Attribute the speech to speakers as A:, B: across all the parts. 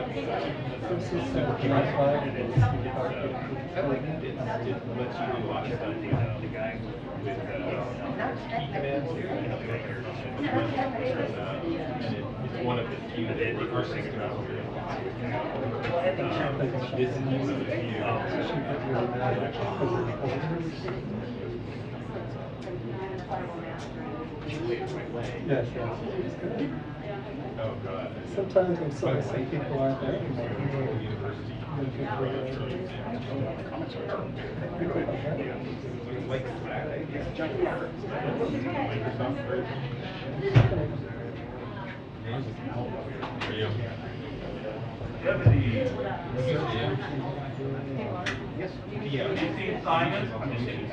A: I like it. It lets you do a lot of stuff. The guy with key commands, and it's one of the few that the first thing about this is
B: Yes, yes.
A: oh god.
B: Sometimes when some people aren't there anymore.
A: Like Microsoft version. Yes. Yeah. Simon. I'm just saying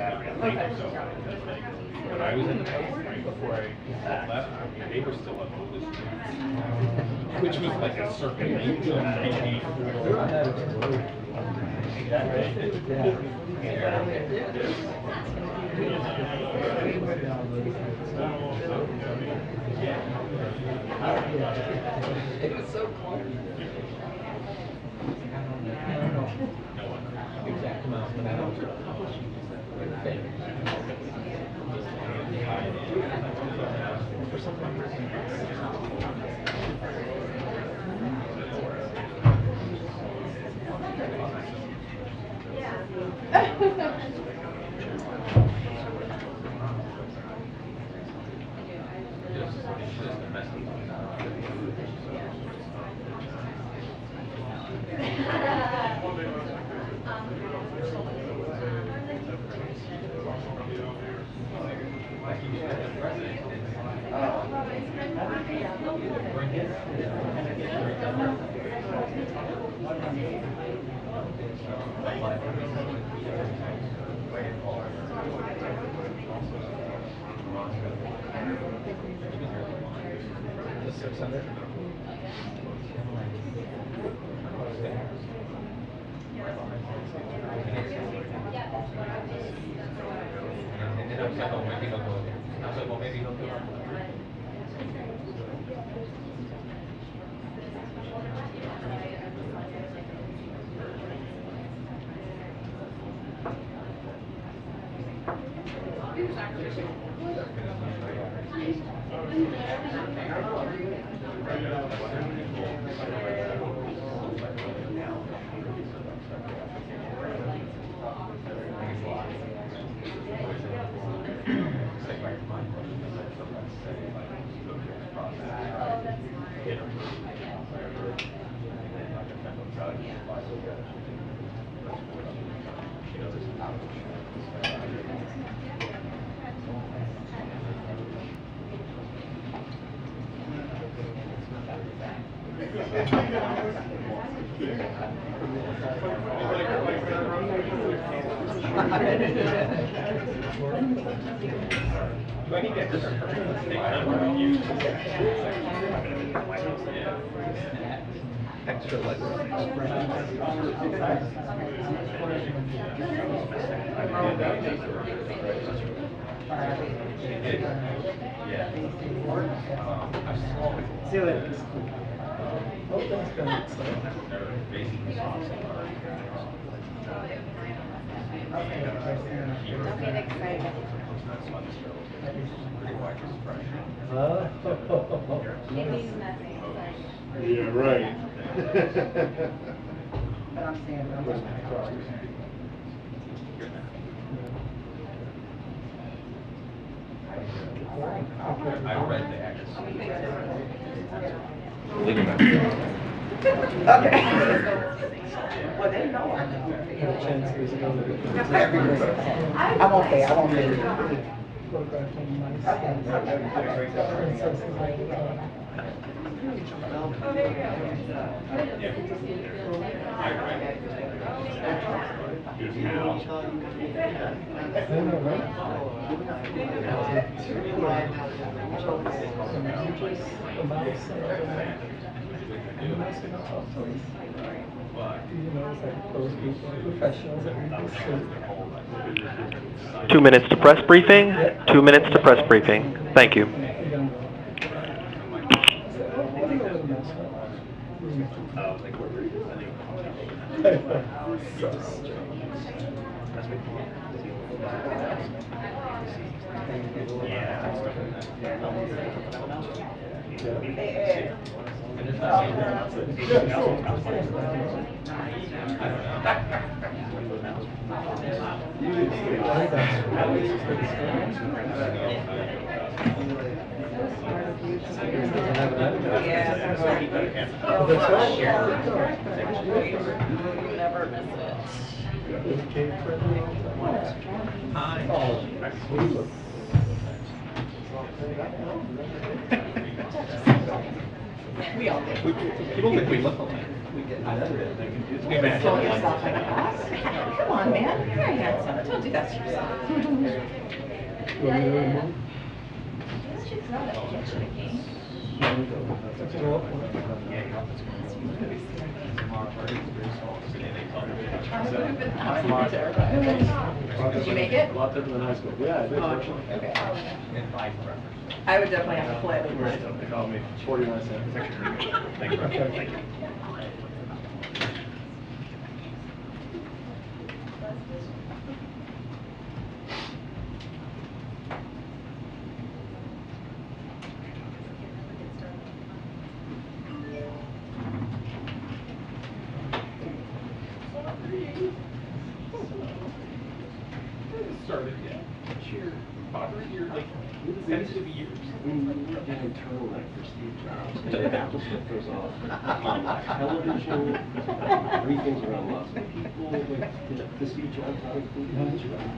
A: when I was in the post, right before I left, they were still up on this, which was like a circa 1984.
C: It was so cool. Exact amount, but I don't publish for some reason. Extra legroom.
B: See you later. Oh, that's good.
D: Don't get excited. It means nothing.
A: Yeah, right.
D: But I'm saying,
C: I read the act.
D: okay. Well, they know I know. I'm okay, I won't leave. Oh, there you
E: go. 2 minutes to press briefing. 2 minutes to press briefing. Thank you.
A: Like where we're
B: So strange.
D: Never miss it. We all do.
A: People think we look alike. We match.
D: Tell yourself like that. Come on, man. You're very handsome. Don't do that to yourself. Did you make it?
B: A lot different than high school. Yeah, I did.
D: Okay. I would definitely have to play.
B: They called me 49 cents.
A: Thank you. Thank you. Started, yeah. Cheer. Pottery, you're like sensitive years.
F: We did a turtleneck for Steve Jobs, and the applicant goes off on television, briefings around lots of people, like, the Steve Jobs not included in this, right?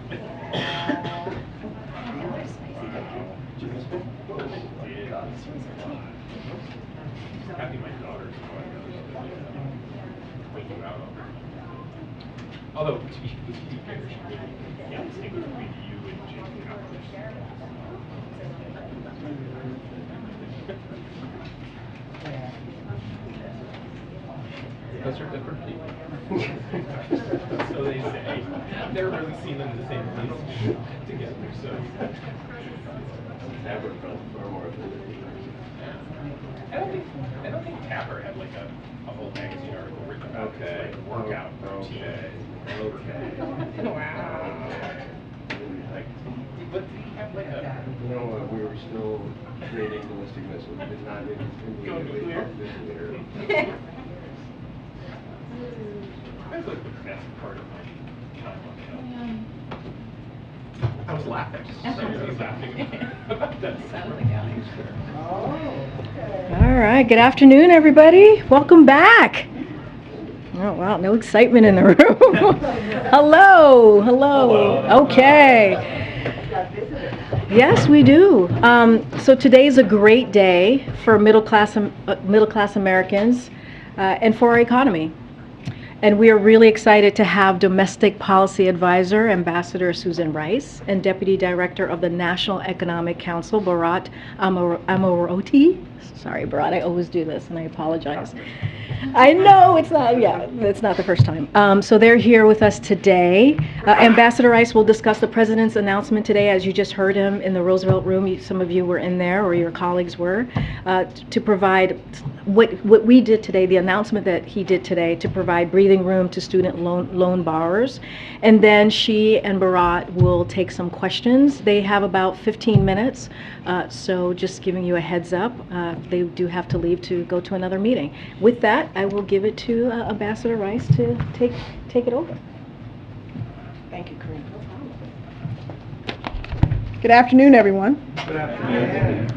A: Happy my daughter's wake you out. Although, to be fair, she really can't distinguish between you and Jason Howard. Those are different people. So they say. I've never really seen them in the same place together, so.
F: Never felt far more affinity.
A: I don't think Tapper had like a whole magazine article written about
F: Okay.
A: his, like, workout routine.
F: Okay.
A: Wow. Like, but did he have like a...
F: You know, we were still creating ballistic missiles, we did not
A: Go nuclear?
F: nuclear.
A: That's like the best part of my time on Hill. I was laughing. I was laughing about that.
G: All right, good afternoon, everybody. Welcome back. Oh, wow, no excitement in the room. Hello, hello. Okay. Yes, we do. So today's a great day for middle class Americans and for our economy. And we are really excited to have Domestic Policy Advisor, Ambassador Susan Rice, and Deputy Director of the National Economic Council, Bharat Amoroti. Sorry, Bharat, I always do this, and I apologize. I know, it's not the first time. So they're here with us today. Ambassador Rice will discuss the President's announcement today, as you just heard him in the Roosevelt Room. Some of you were in there, or your colleagues were, to provide what we did today, the announcement that he did today, to provide breathing room to student loan borrowers. And then she and Bharat will take some questions. They have about 15 minutes, so just giving you a heads up, they do have to leave to go to another meeting. With that, I will give it to Ambassador Rice to take it over.
D: Thank you, Karine.
H: Good afternoon, everyone.
B: Good afternoon.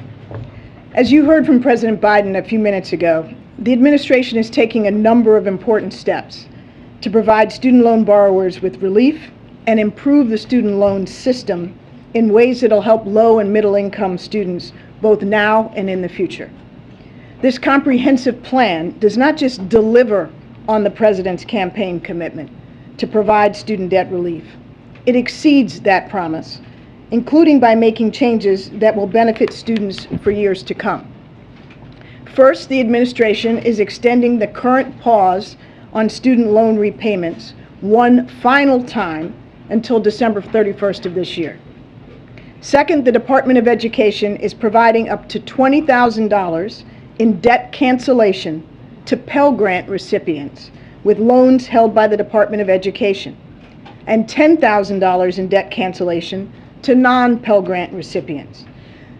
H: As you heard from President Biden a few minutes ago, the administration is taking a number of important steps to provide student loan borrowers with relief and improve the student loan system in ways that will help low and middle income students both now and in the future. This comprehensive plan does not just deliver on the President's campaign commitment to provide student debt relief. It exceeds that promise, including by making changes that will benefit students for years to come. First, the administration is extending the current pause on student loan repayments one final time until December 31st of this year. Second, the Department of Education is providing up to $20,000 in debt cancellation to Pell Grant recipients with loans held by the Department of Education, and $10,000 in debt cancellation to non-Pell Grant recipients.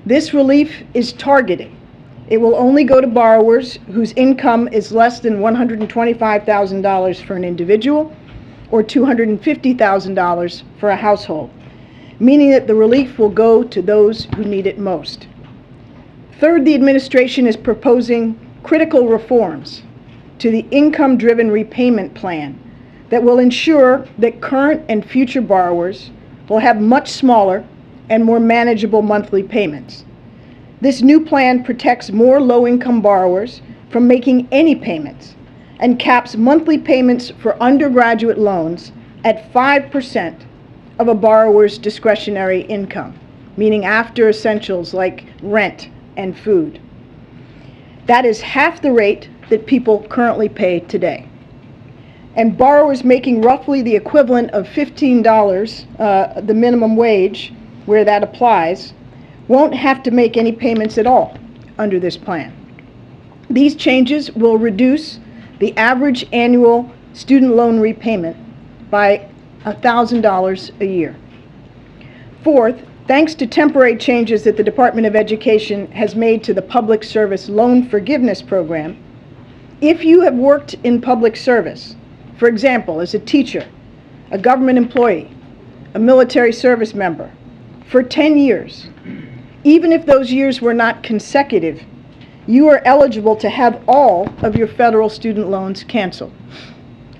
H: This relief is targeted. It will only go to borrowers whose income is less than $125,000 for an individual or $250,000 for a household, meaning that the relief will go to those who need it most. Third, the administration is proposing critical reforms to the income-driven repayment plan that will ensure that current and future borrowers will have much smaller and more manageable monthly payments. This new plan protects more low-income borrowers from making any payments and caps monthly payments for undergraduate loans at 5% of a borrower's discretionary income, meaning after essentials like rent and food. That is half the rate that people currently pay today. And borrowers making roughly the equivalent of $15, the minimum wage, where that applies, won't have to make any payments at all under this plan. These changes will reduce the average annual student loan repayment by $1,000 a year. Fourth, thanks to temporary changes that the Department of Education has made to the Public Service Loan Forgiveness Program, if you have worked in public service, for example, as a teacher, a government employee, a military service member, for 10 years, even if those years were not consecutive, you are eligible to have all of your federal student loans canceled.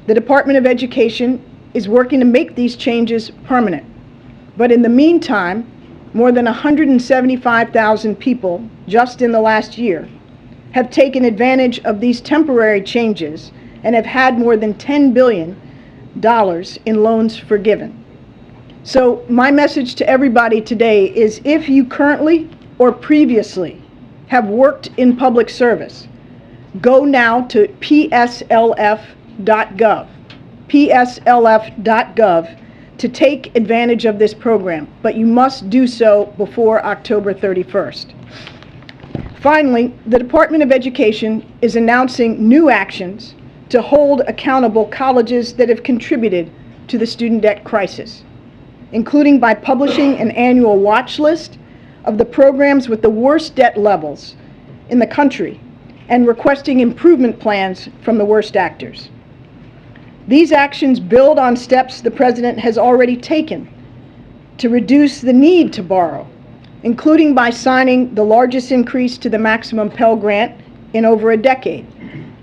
H: The Department of Education is working to make these changes permanent. But in the meantime, more than 175,000 people, just in the last year, have taken advantage of these temporary changes and have had more than $10 billion in loans forgiven. So my message to everybody today is, if you currently or previously have worked in public service, go now to pslf.gov, pslf.gov, to take advantage of this program, but you must do so before October 31st. Finally, the Department of Education is announcing new actions to hold accountable colleges that have contributed to the student debt crisis, including by publishing an annual watch list of the programs with the worst debt levels in the country and requesting improvement plans from the worst actors. These actions build on steps the President has already taken to reduce the need to borrow, including by signing the largest increase to the maximum Pell Grant in over a decade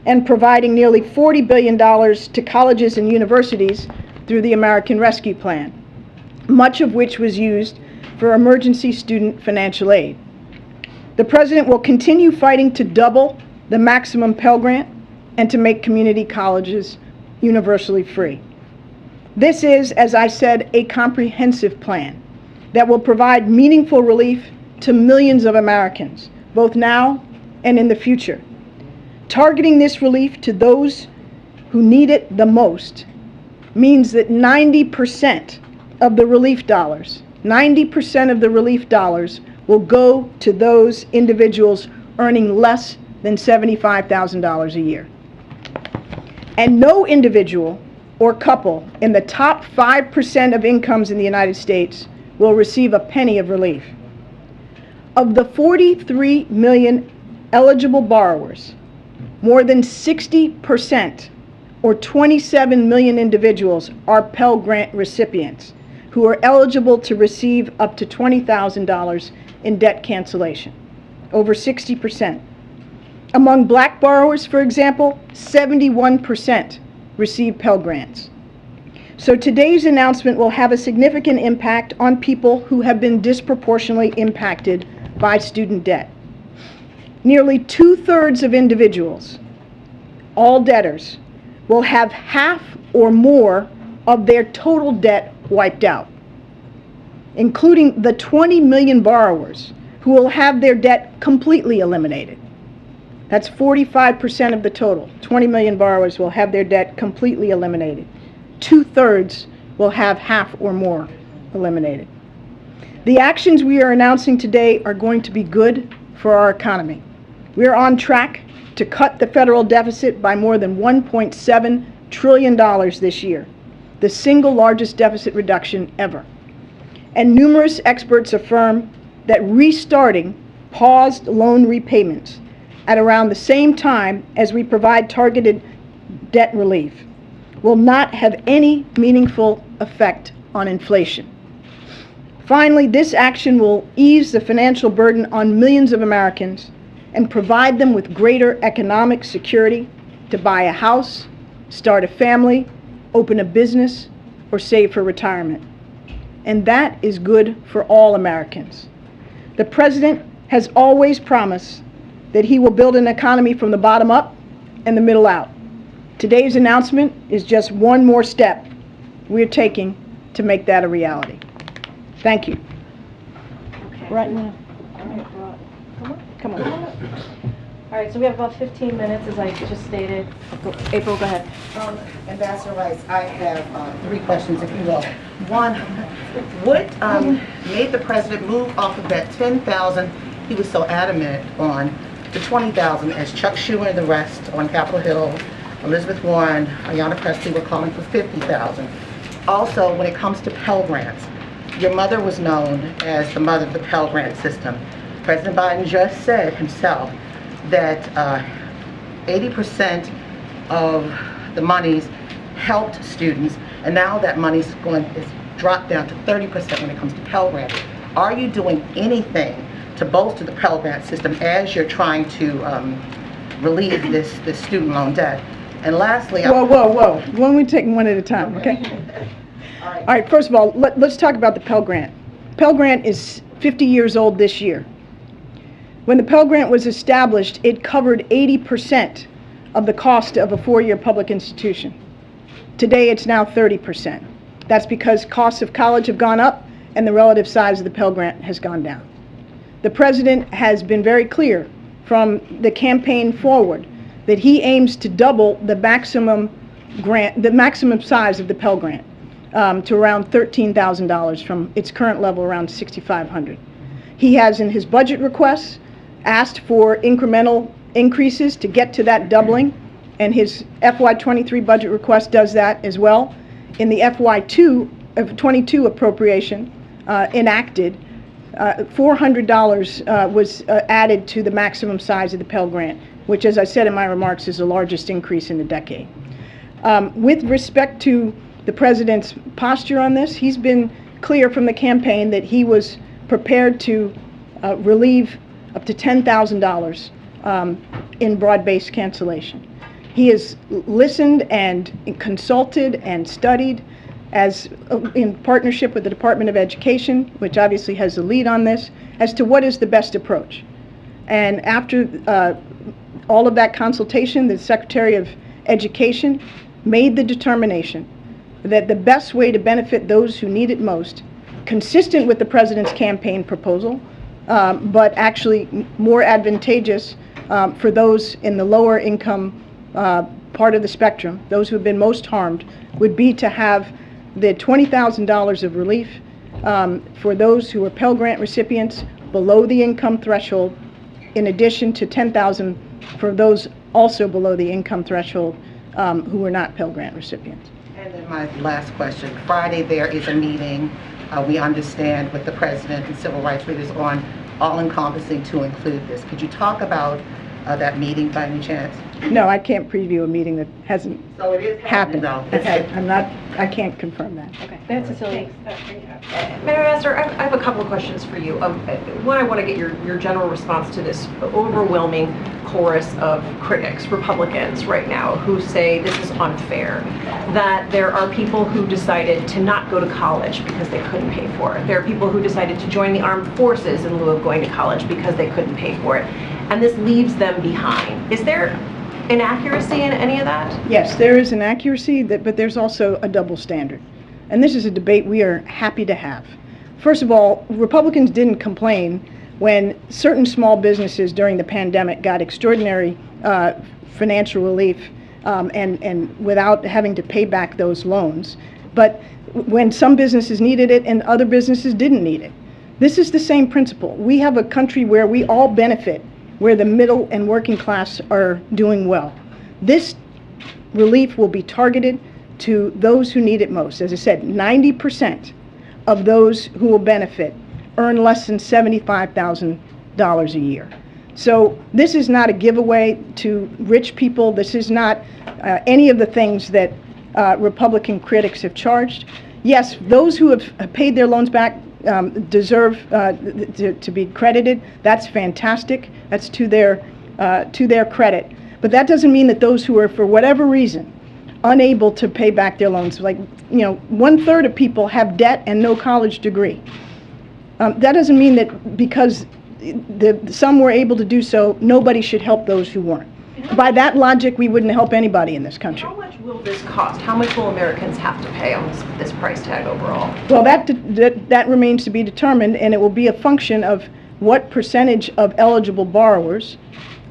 H: and providing nearly $40 billion to colleges and universities through the American Rescue Plan, much of which was used for emergency student financial aid. The President will continue fighting to double the maximum Pell Grant and to make community colleges universally free. This is, as I said, a comprehensive plan that will provide meaningful relief to millions of Americans, both now and in the future. Targeting this relief to those who need it the most means that 90% of the relief dollars, 90% of the relief dollars will go to those individuals earning less than $75,000 a year. And no individual or couple in the top 5% of incomes in the United States will receive a penny of relief. Of the 43 million eligible borrowers, more than 60%, or 27 million individuals, are Pell Grant recipients who are eligible to receive up to $20,000 in debt cancellation, over 60%. Among black borrowers, for example, 71% receive Pell Grants. So today's announcement will have a significant impact on people who have been disproportionately impacted by student debt. Nearly 2/3 of individuals, all debtors, will have half or more of their total debt wiped out, including the 20 million borrowers who will have their debt completely eliminated. That's 45% of the total. 20 million borrowers will have their debt completely eliminated. 2/3 will have half or more eliminated. The actions we are announcing today are going to be good for our economy. We are on track to cut the federal deficit by more than $1.7 trillion this year, the single largest deficit reduction ever. And numerous experts affirm that restarting paused loan repayments at around the same time as we provide targeted debt relief will not have any meaningful effect on inflation. Finally, this action will ease the financial burden on millions of Americans and provide them with greater economic security to buy a house, start a family, open a business, or save for retirement. And that is good for all Americans. The President has always promised that he will build an economy from the bottom up and the middle out. Today's announcement is just one more step we're taking to make that a reality. Thank you. Right now. Come on.
G: All right, so we have about 15 minutes, as I just stated. April, go ahead.
I: Ambassador Rice, I have 3 questions, if you will. One, what made the president move off of that $10,000 he was so adamant on to $20,000 as Chuck Schumer and the rest on Capitol Hill, Elizabeth Warren, Ayanna Pressley were calling for $50,000. Also, when it comes to Pell Grants, your mother was known as the mother of the Pell Grant system. President Biden just said himself that 80% of the monies helped students, and now that money's is dropped down to 30% when it comes to Pell Grant. Are you doing anything to bolster the Pell Grant system as you're trying to relieve this student loan debt? And lastly,
H: Whoa. Why don't we take them one at a time, okay? All right, first of all, let's talk about the Pell Grant. Pell Grant is 50 years old this year. When the Pell Grant was established, it covered 80% of the cost of a 4-year public institution. Today, it's now 30%. That's because costs of college have gone up and the relative size of the Pell Grant has gone down. The President has been very clear from the campaign forward that he aims to double the maximum size of the Pell Grant to around $13,000 from its current level around $6,500. He has in his budget requests asked for incremental increases to get to that doubling, and his FY23 budget request does that as well. In the FY22 appropriation enacted, $400 was added to the maximum size of the Pell Grant, which, as I said in my remarks, is the largest increase in a decade. With respect to the President's posture on this, he's been clear from the campaign that he was prepared to relieve up to $10,000 in broad-based cancellation. He has listened and consulted and studied as in partnership with the Department of Education, which obviously has the lead on this, as to what is the best approach. And after all of that consultation, the Secretary of Education made the determination that the best way to benefit those who need it most, consistent with the President's campaign proposal, but actually more advantageous for those in the lower income part of the spectrum, those who have been most harmed, would be to have the $20,000 of relief for those who are Pell Grant recipients below the income threshold, in addition to $10,000 for those also below the income threshold who are not Pell Grant recipients.
I: And then my last question. Friday there is a meeting, we understand, with the President and civil rights leaders on all-encompassing to include this. Could you talk about that meeting by any chance?
H: No, I can't preview a meeting that hasn't
I: So it is
H: happened.
I: though.
H: Okay, I can't confirm that.
G: Okay, that's Cecilia.
J: Madam Ambassador, I have a couple of questions for you. One, I want to get your general response to this overwhelming chorus of critics, Republicans right now, who say this is unfair, that there are people who decided to not go to college because they couldn't pay for it. There are people who decided to join the armed forces in lieu of going to college because they couldn't pay for it. And this leaves them behind. Is there inaccuracy in any of that?
H: Yes, there is an accuracy, but there's also a double standard. And this is a debate we are happy to have. First of all, Republicans didn't complain when certain small businesses during the pandemic got extraordinary financial relief and without having to pay back those loans. But when some businesses needed it and other businesses didn't need it. This is the same principle. We have a country where we all benefit where the middle and working class are doing well. This relief will be targeted to those who need it most. As I said, 90% of those who will benefit earn less than $75,000 a year. So this is not a giveaway to rich people. This is not any of the things that Republican critics have charged. Yes, those who have paid their loans back deserve to be credited. That's fantastic. That's to their credit. But that doesn't mean that those who are, for whatever reason, unable to pay back their loans, like, 1/3 of people have debt and no college degree. That doesn't mean that because some were able to do so, nobody should help those who weren't. By that logic, we wouldn't help anybody in this country.
J: How much will this cost? How much will Americans have to pay on this price tag overall?
H: Well, that remains to be determined, and it will be a function of what percentage of eligible borrowers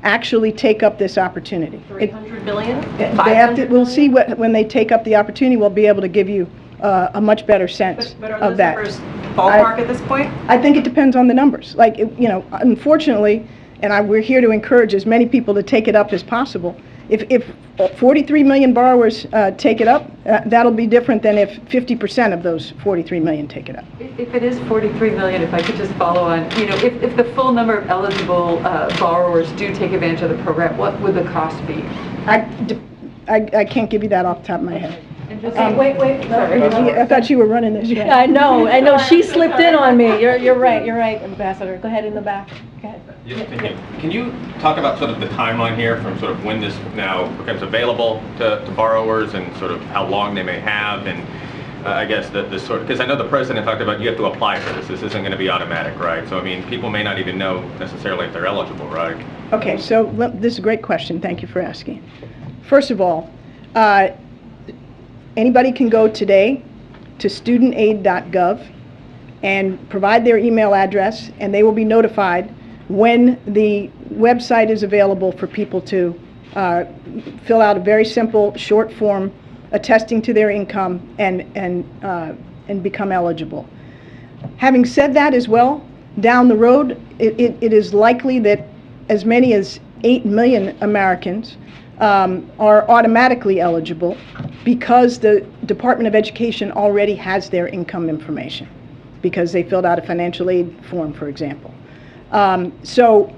H: actually take up this opportunity.
J: $300 billion?
H: We'll see when they take up the opportunity. We'll be able to give you a much better sense
J: but are
H: of
J: those
H: that.
J: numbers ballpark at this point?
H: I think it depends on the numbers. Like, unfortunately, and we're here to encourage as many people to take it up as possible. If 43 million borrowers take it up, that'll be different than if 50% of those 43 million take it up.
K: If it is 43 million, if I could just follow on, if the full number of eligible borrowers do take advantage of the program, what would the cost be?
H: I can't give you that off the top of my head.
G: Wait.
H: Sorry. I thought you were running this.
G: Yeah, I know. She slipped in on me. You're right, Ambassador. Go ahead in the back. Go ahead.
L: Yes, thank you. Can you talk about sort of the timeline here from sort of when this now becomes available to borrowers and sort of how long they may have, and I guess the sort of, because I know the president talked about you have to apply for this. This isn't going to be automatic, right? So I mean, people may not even know necessarily if they're eligible, right?
H: Okay, so this is a great question. Thank you for asking. First of all, anybody can go today to studentaid.gov and provide their email address, and they will be notified when the website is available for people to fill out a very simple, short form attesting to their income and become eligible. Having said that as well, down the road, it is likely that as many as 8 million Americans are automatically eligible because the Department of Education already has their income information because they filled out a financial aid form, for example. So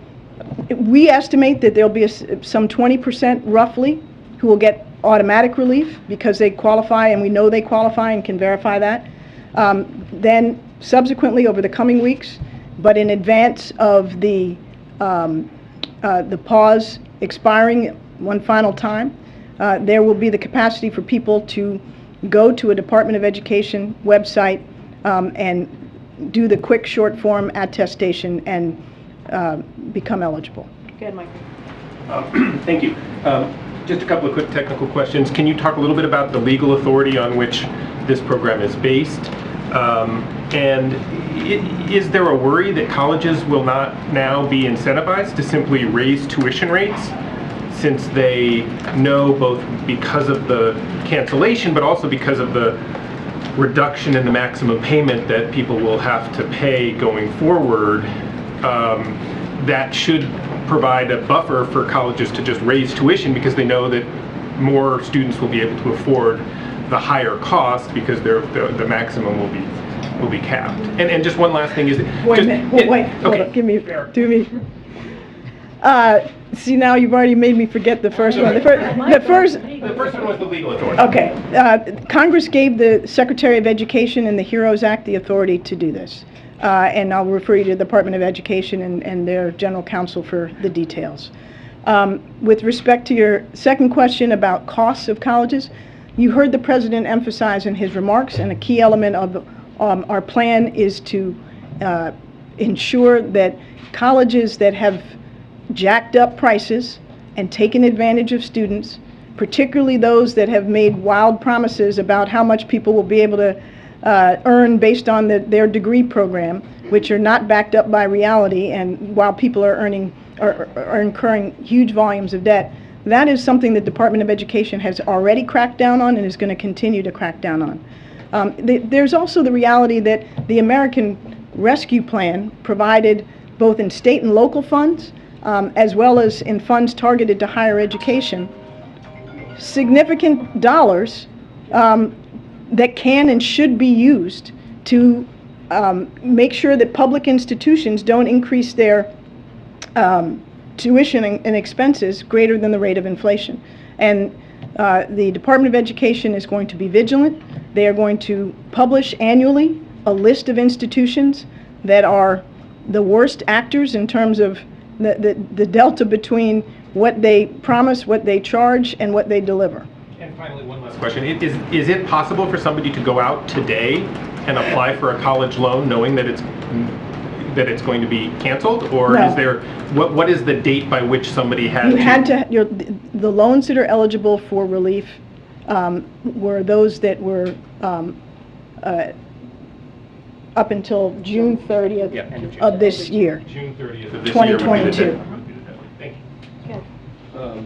H: we estimate that there'll be some 20% roughly who will get automatic relief because they qualify, and we know they qualify and can verify that. Then subsequently over the coming weeks, but in advance of the pause expiring one final time, there will be the capacity for people to go to a Department of Education website and do the quick short form attestation and become eligible.
G: Go ahead, Mike.
M: Thank you. Just a couple of quick technical questions. Can you talk a little bit about the legal authority on which this program is based? And is there a worry that colleges will not now be incentivized to simply raise tuition rates, since they know, both because of the cancellation but also because of the reduction in the maximum payment that people will have to pay going forward, that should provide a buffer for colleges to just raise tuition because they know that more students will be able to afford the higher cost because the maximum will be capped. And just one last thing is...
H: Wait a minute. Wait. Hold on. Do me. See, now you've already made me forget the first one. The first
M: one was the legal authority.
H: Okay. Congress gave the Secretary of Education and the HEROES Act the authority to do this. And I'll refer you to the Department of Education and their general counsel for the details. With respect to your second question about costs of colleges, you heard the President emphasize in his remarks, and a key element of our plan is to ensure that colleges that have jacked up prices and taken advantage of students, particularly those that have made wild promises about how much people will be able to earn based on their degree program, which are not backed up by reality, and while people are incurring huge volumes of debt, that is something the Department of Education has already cracked down on and is going to continue to crack down on. There's also the reality that the American Rescue Plan provided, both in state and local funds, as well as in funds targeted to higher education, significant dollars that can and should be used to make sure that public institutions don't increase their tuition and expenses greater than the rate of inflation. And the Department of Education is going to be vigilant. They are going to publish annually a list of institutions that are the worst actors in terms of the delta between what they promise, what they charge, and what they deliver.
M: And finally, one last question. Is it possible for somebody to go out today and apply for a college loan knowing that it's going to be canceled? Or
H: No.
M: is there, what is the date by which somebody had
H: the loans that are eligible for relief were those that were up until June 30th of this year.
M: June 30th of this year.
H: 2022.
M: Thank you.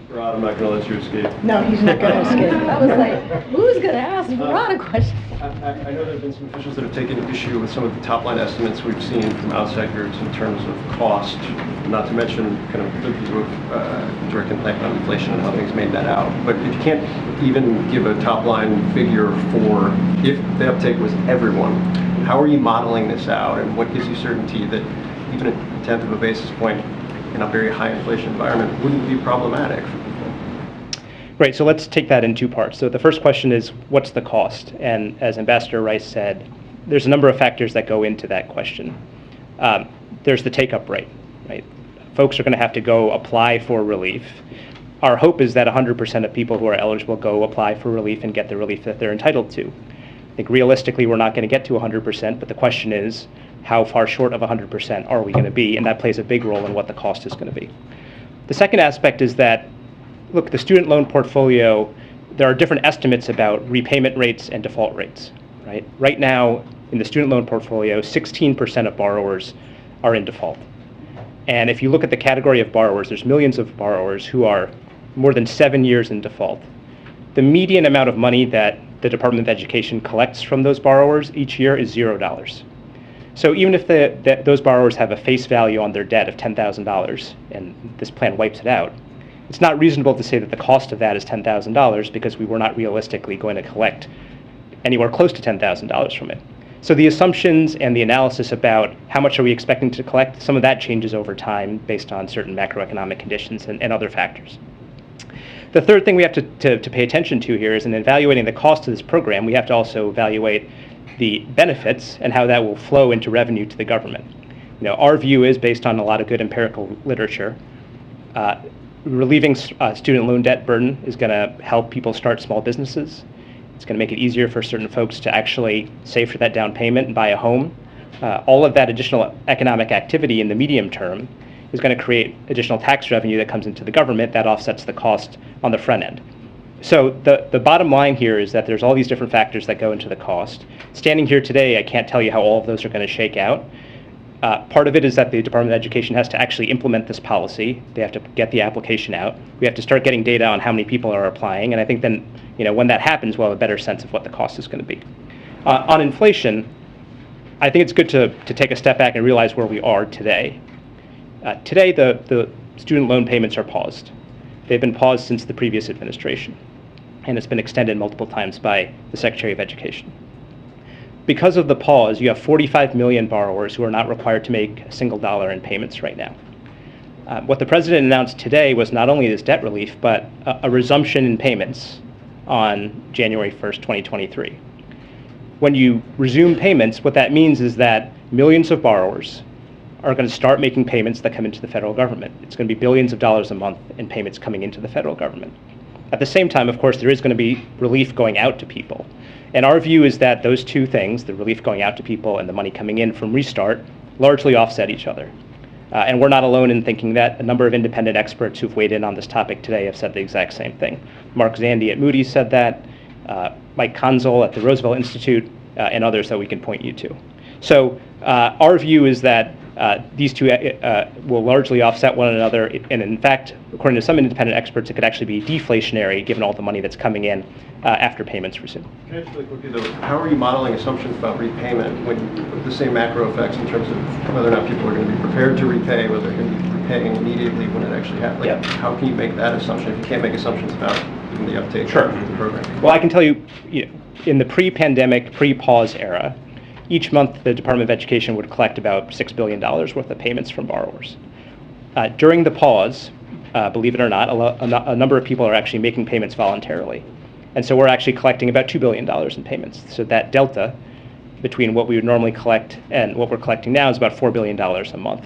F: Rod, I'm not going to let you escape.
H: No, he's not going to escape.
G: I was like, who's going to ask Ron a question?
F: I know there have been some officials that have taken issue with some of the top-line estimates we've seen from outside groups in terms of cost, not to mention kind of the view of direct impact on inflation and how things made that out. But if you can't even give a top-line figure for if the uptake was everyone, how are you modeling this out, and what gives you certainty that even a tenth of a basis point in a very high inflation environment wouldn't be problematic for people?
N: Right, so let's take that in two parts. So the first question is, what's the cost? And as Ambassador Rice said, there's a number of factors that go into that question. There's the take-up rate, right? Folks are going to have to go apply for relief. Our hope is that 100% of people who are eligible go apply for relief and get the relief that they're entitled to. I think realistically we're not going to get to 100%, but the question is, how far short of 100% are we going to be? And that plays a big role in what the cost is going to be. The second aspect is that, look, the student loan portfolio, there are different estimates about repayment rates and default rates, right? Right now, in the student loan portfolio, 16% of borrowers are in default. And if you look at the category of borrowers, there's millions of borrowers who are more than 7 years in default. The median amount of money that the Department of Education collects from those borrowers each year is $0. So even if those borrowers have a face value on their debt of $10,000 and this plan wipes it out, it's not reasonable to say that the cost of that is $10,000 because we were not realistically going to collect anywhere close to $10,000 from it. So the assumptions and the analysis about how much are we expecting to collect, some of that changes over time based on certain macroeconomic conditions and other factors. The third thing we have to pay attention to here is in evaluating the cost of this program, we have to also evaluate the benefits and how that will flow into revenue to the government. You know, our view is based on a lot of good empirical literature. Relieving student loan debt burden is going to help people start small businesses. It's going to make it easier for certain folks to actually save for that down payment and buy a home. All of that additional economic activity in the medium term is going to create additional tax revenue that comes into the government that offsets the cost on the front end. So the bottom line here is that there's all these different factors that go into the cost. Standing here today, I can't tell you how all of those are going to shake out. Part of it is that the Department of Education has to actually implement this policy. They have to get the application out. We have to start getting data on how many people are applying, and I think then, you know, when that happens, we'll have a better sense of what the cost is going to be. On inflation, I think it's good to take a step back and realize where we are today. Today, the student loan payments are paused. They've been paused since the previous administration, and it's been extended multiple times by the Secretary of Education. Because of the pause, you have 45 million borrowers who are not required to make a single dollar in payments right now. What the President announced today was not only this debt relief, but a resumption in payments on January 1st, 2023. When you resume payments, what that means is that millions of borrowers are going to start making payments that come into the federal government. It's going to be billions of dollars a month in payments coming into the federal government. At the same time, of course, there is going to be relief going out to people. And our view is that those two things, the relief going out to people and the money coming in from Restart, largely offset each other. And we're not alone in thinking that. A number of independent experts who've weighed in on this topic today have said the exact same thing. Mark Zandi at Moody's said that, Mike Konzel at the Roosevelt Institute, and others that we can point you to. So our view is that These two will largely offset one another, and in fact, according to some independent experts, it could actually be deflationary given all the money that's coming in after payments resume.
F: Can I just really quickly though, how are you modeling assumptions about repayment with the same macro effects in terms of whether or not people are going to be prepared to repay, whether they're going to be repaying immediately when it actually happens? Like, how can you make that assumption if you can't make assumptions about even the uptake of the program?
N: Well, I can tell you, in the pre-pandemic, pre-pause era, each month the Department of Education would collect about $6 billion worth of payments from borrowers. During the pause, believe it or not, a number of people are actually making payments voluntarily. And so we're actually collecting about $2 billion in payments. So that delta between what we would normally collect and what we're collecting now is about $4 billion a month.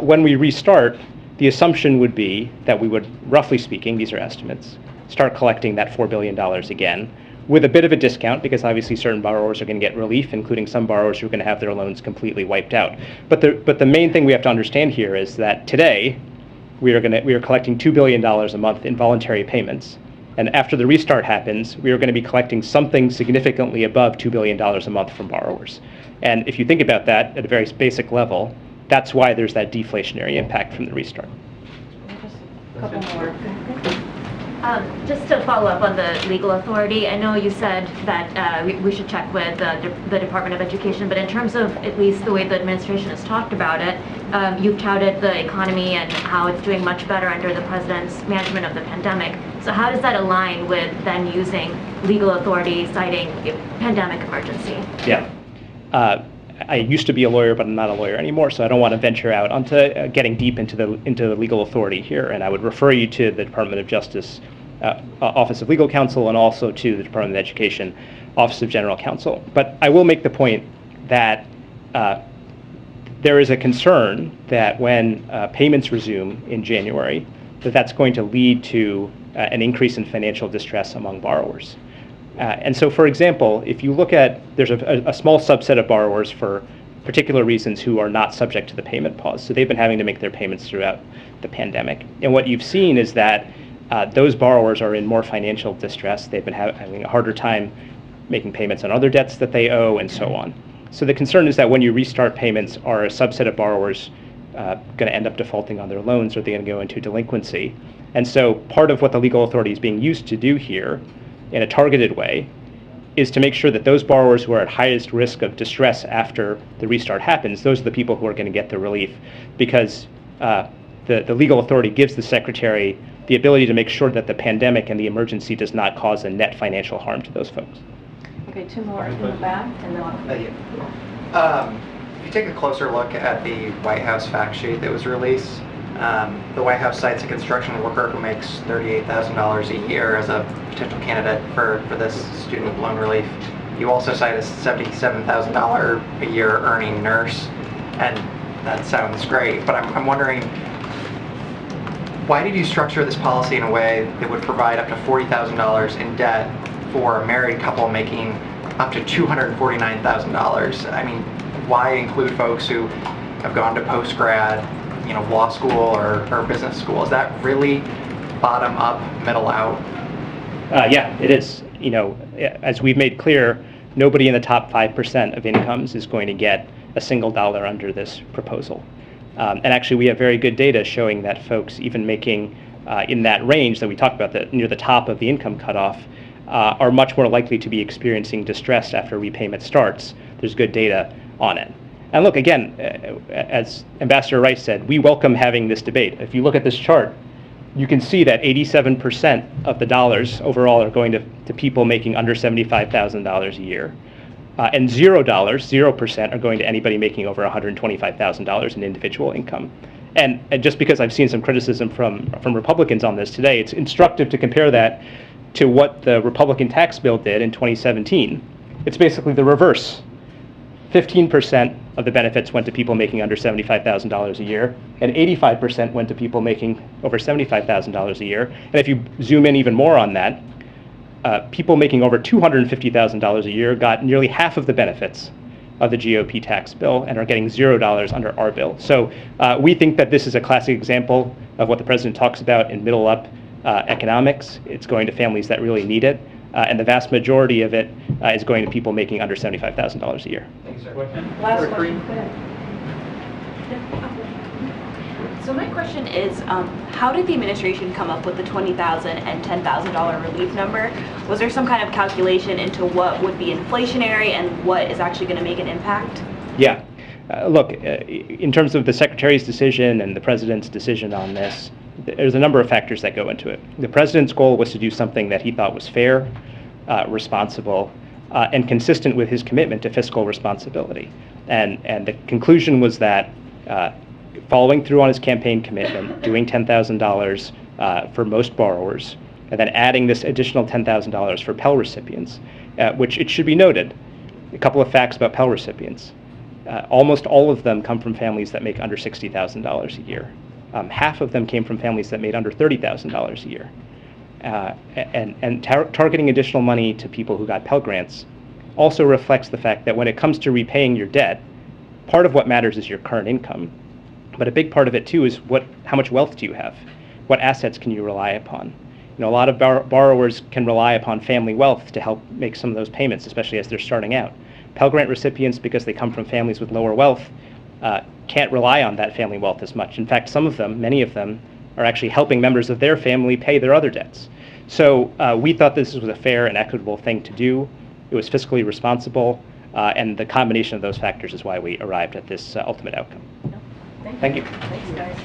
N: When we restart, the assumption would be that we would, roughly speaking, these are estimates, start collecting that $4 billion again, with a bit of a discount, because obviously certain borrowers are going to get relief, including some borrowers who are going to have their loans completely wiped out. But the main thing we have to understand here is that today we are collecting $2 billion a month in voluntary payments, and after the restart happens, we are going to be collecting something significantly above $2 billion a month from borrowers. And if you think about that at a very basic level, that's why there's that deflationary impact from the restart.
O: A couple more. Just to follow up on the legal authority, I know you said that we should check with the Department of Education, but in terms of at least the way the administration has talked about it, you've touted the economy and how it's doing much better under the president's management of the pandemic. So how does that align with then using legal authority citing a pandemic emergency?
N: Yeah. I used to be a lawyer, but I'm not a lawyer anymore, so I don't want to venture out onto getting deep into the legal authority here. And I would refer you to the Department of Justice Office of Legal Counsel and also to the Department of Education Office of General Counsel. But I will make the point that there is a concern that when payments resume in January, that's going to lead to an increase in financial distress among borrowers. And so, for example, if you look at, there's a small subset of borrowers for particular reasons who are not subject to the payment pause. So they've been having to make their payments throughout the pandemic. And what you've seen is that those borrowers are in more financial distress. They've been having a harder time making payments on other debts that they owe and so on. So the concern is that when you restart payments, are a subset of borrowers going to end up defaulting on their loans, or are they going to go into delinquency? And so part of what the legal authority is being used to do here in a targeted way is to make sure that those borrowers who are at highest risk of distress after the restart happens, those are the people who are going to get the relief, because the legal authority gives the secretary the ability to make sure that the pandemic and the emergency does not cause a net financial harm to those folks.
G: Okay, two more in the back, and then
P: if you take a closer look at the White House fact sheet that was released, the White House cites a construction worker who makes $38,000 a year as a potential candidate for this student loan relief. You also cite a $77,000 a year earning nurse, and that sounds great, but I'm wondering, why did you structure this policy in a way that would provide up to $40,000 in debt for a married couple making up to $249,000? I mean, why include folks who have gone to post-grad, law school or business school? Is that really bottom up, middle out?
N: Yeah, it is. As we've made clear, nobody in the top 5% of incomes is going to get a single dollar under this proposal. And actually, we have very good data showing that folks even making in that range that we talked about, near the top of the income cutoff, are much more likely to be experiencing distress after repayment starts. There's good data on it. And look, again, as Ambassador Rice said, we welcome having this debate. If you look at this chart, you can see that 87% of the dollars overall are going to people making under $75,000 a year. And $0% are going to anybody making over $125,000 in individual income. And just because I've seen some criticism from Republicans on this today, it's instructive to compare that to what the Republican tax bill did in 2017. It's basically the reverse. 15% of the benefits went to people making under $75,000 a year, and 85% went to people making over $75,000 a year. And if you zoom in even more on that, people making over $250,000 a year got nearly half of the benefits of the GOP tax bill and are getting $0 under our bill. So we think that this is a classic example of what the president talks about in middle up economics. It's going to families that really need it. And the vast majority of it is going to people making under $75,000 a year.
P: Thanks, sir.
G: last question.
Q: So my question is, how did the administration come up with the $20,000 and $10,000 relief number? Was there some kind of calculation into what would be inflationary and what is actually going to make an impact?
N: Yeah. Look, in terms of the Secretary's decision and the President's decision on this, there's a number of factors that go into it. The President's goal was to do something that he thought was fair, responsible, and consistent with his commitment to fiscal responsibility. And the conclusion was that following through on his campaign commitment, doing $10,000 for most borrowers, and then adding this additional $10,000 for Pell recipients, which it should be noted, a couple of facts about Pell recipients. Almost all of them come from families that make under $60,000 a year. Half of them came from families that made under $30,000 a year. And targeting additional money to people who got Pell Grants also reflects the fact that when it comes to repaying your debt, part of what matters is your current income, but a big part of it too is how much wealth do you have? What assets can you rely upon? You know, a lot of borrowers can rely upon family wealth to help make some of those payments, especially as they're starting out. Pell Grant recipients, because they come from families with lower wealth, can't rely on that family wealth as much. In fact, many of them, are actually helping members of their family pay their other debts. So we thought this was a fair and equitable thing to do. It was fiscally responsible, and the combination of those factors is why we arrived at this ultimate outcome. Thank you.
G: Thanks, guys.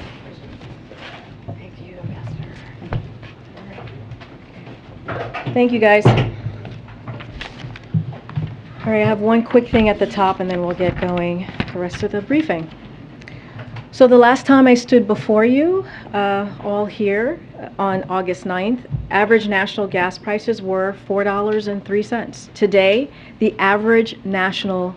G: Thank you, Ambassador. Thank you, guys. All right, I have one quick thing at the top, and then we'll get going the rest of the briefing. So the last time I stood before you, all here, on August 9th, average national gas prices were $4.03. Today, the average national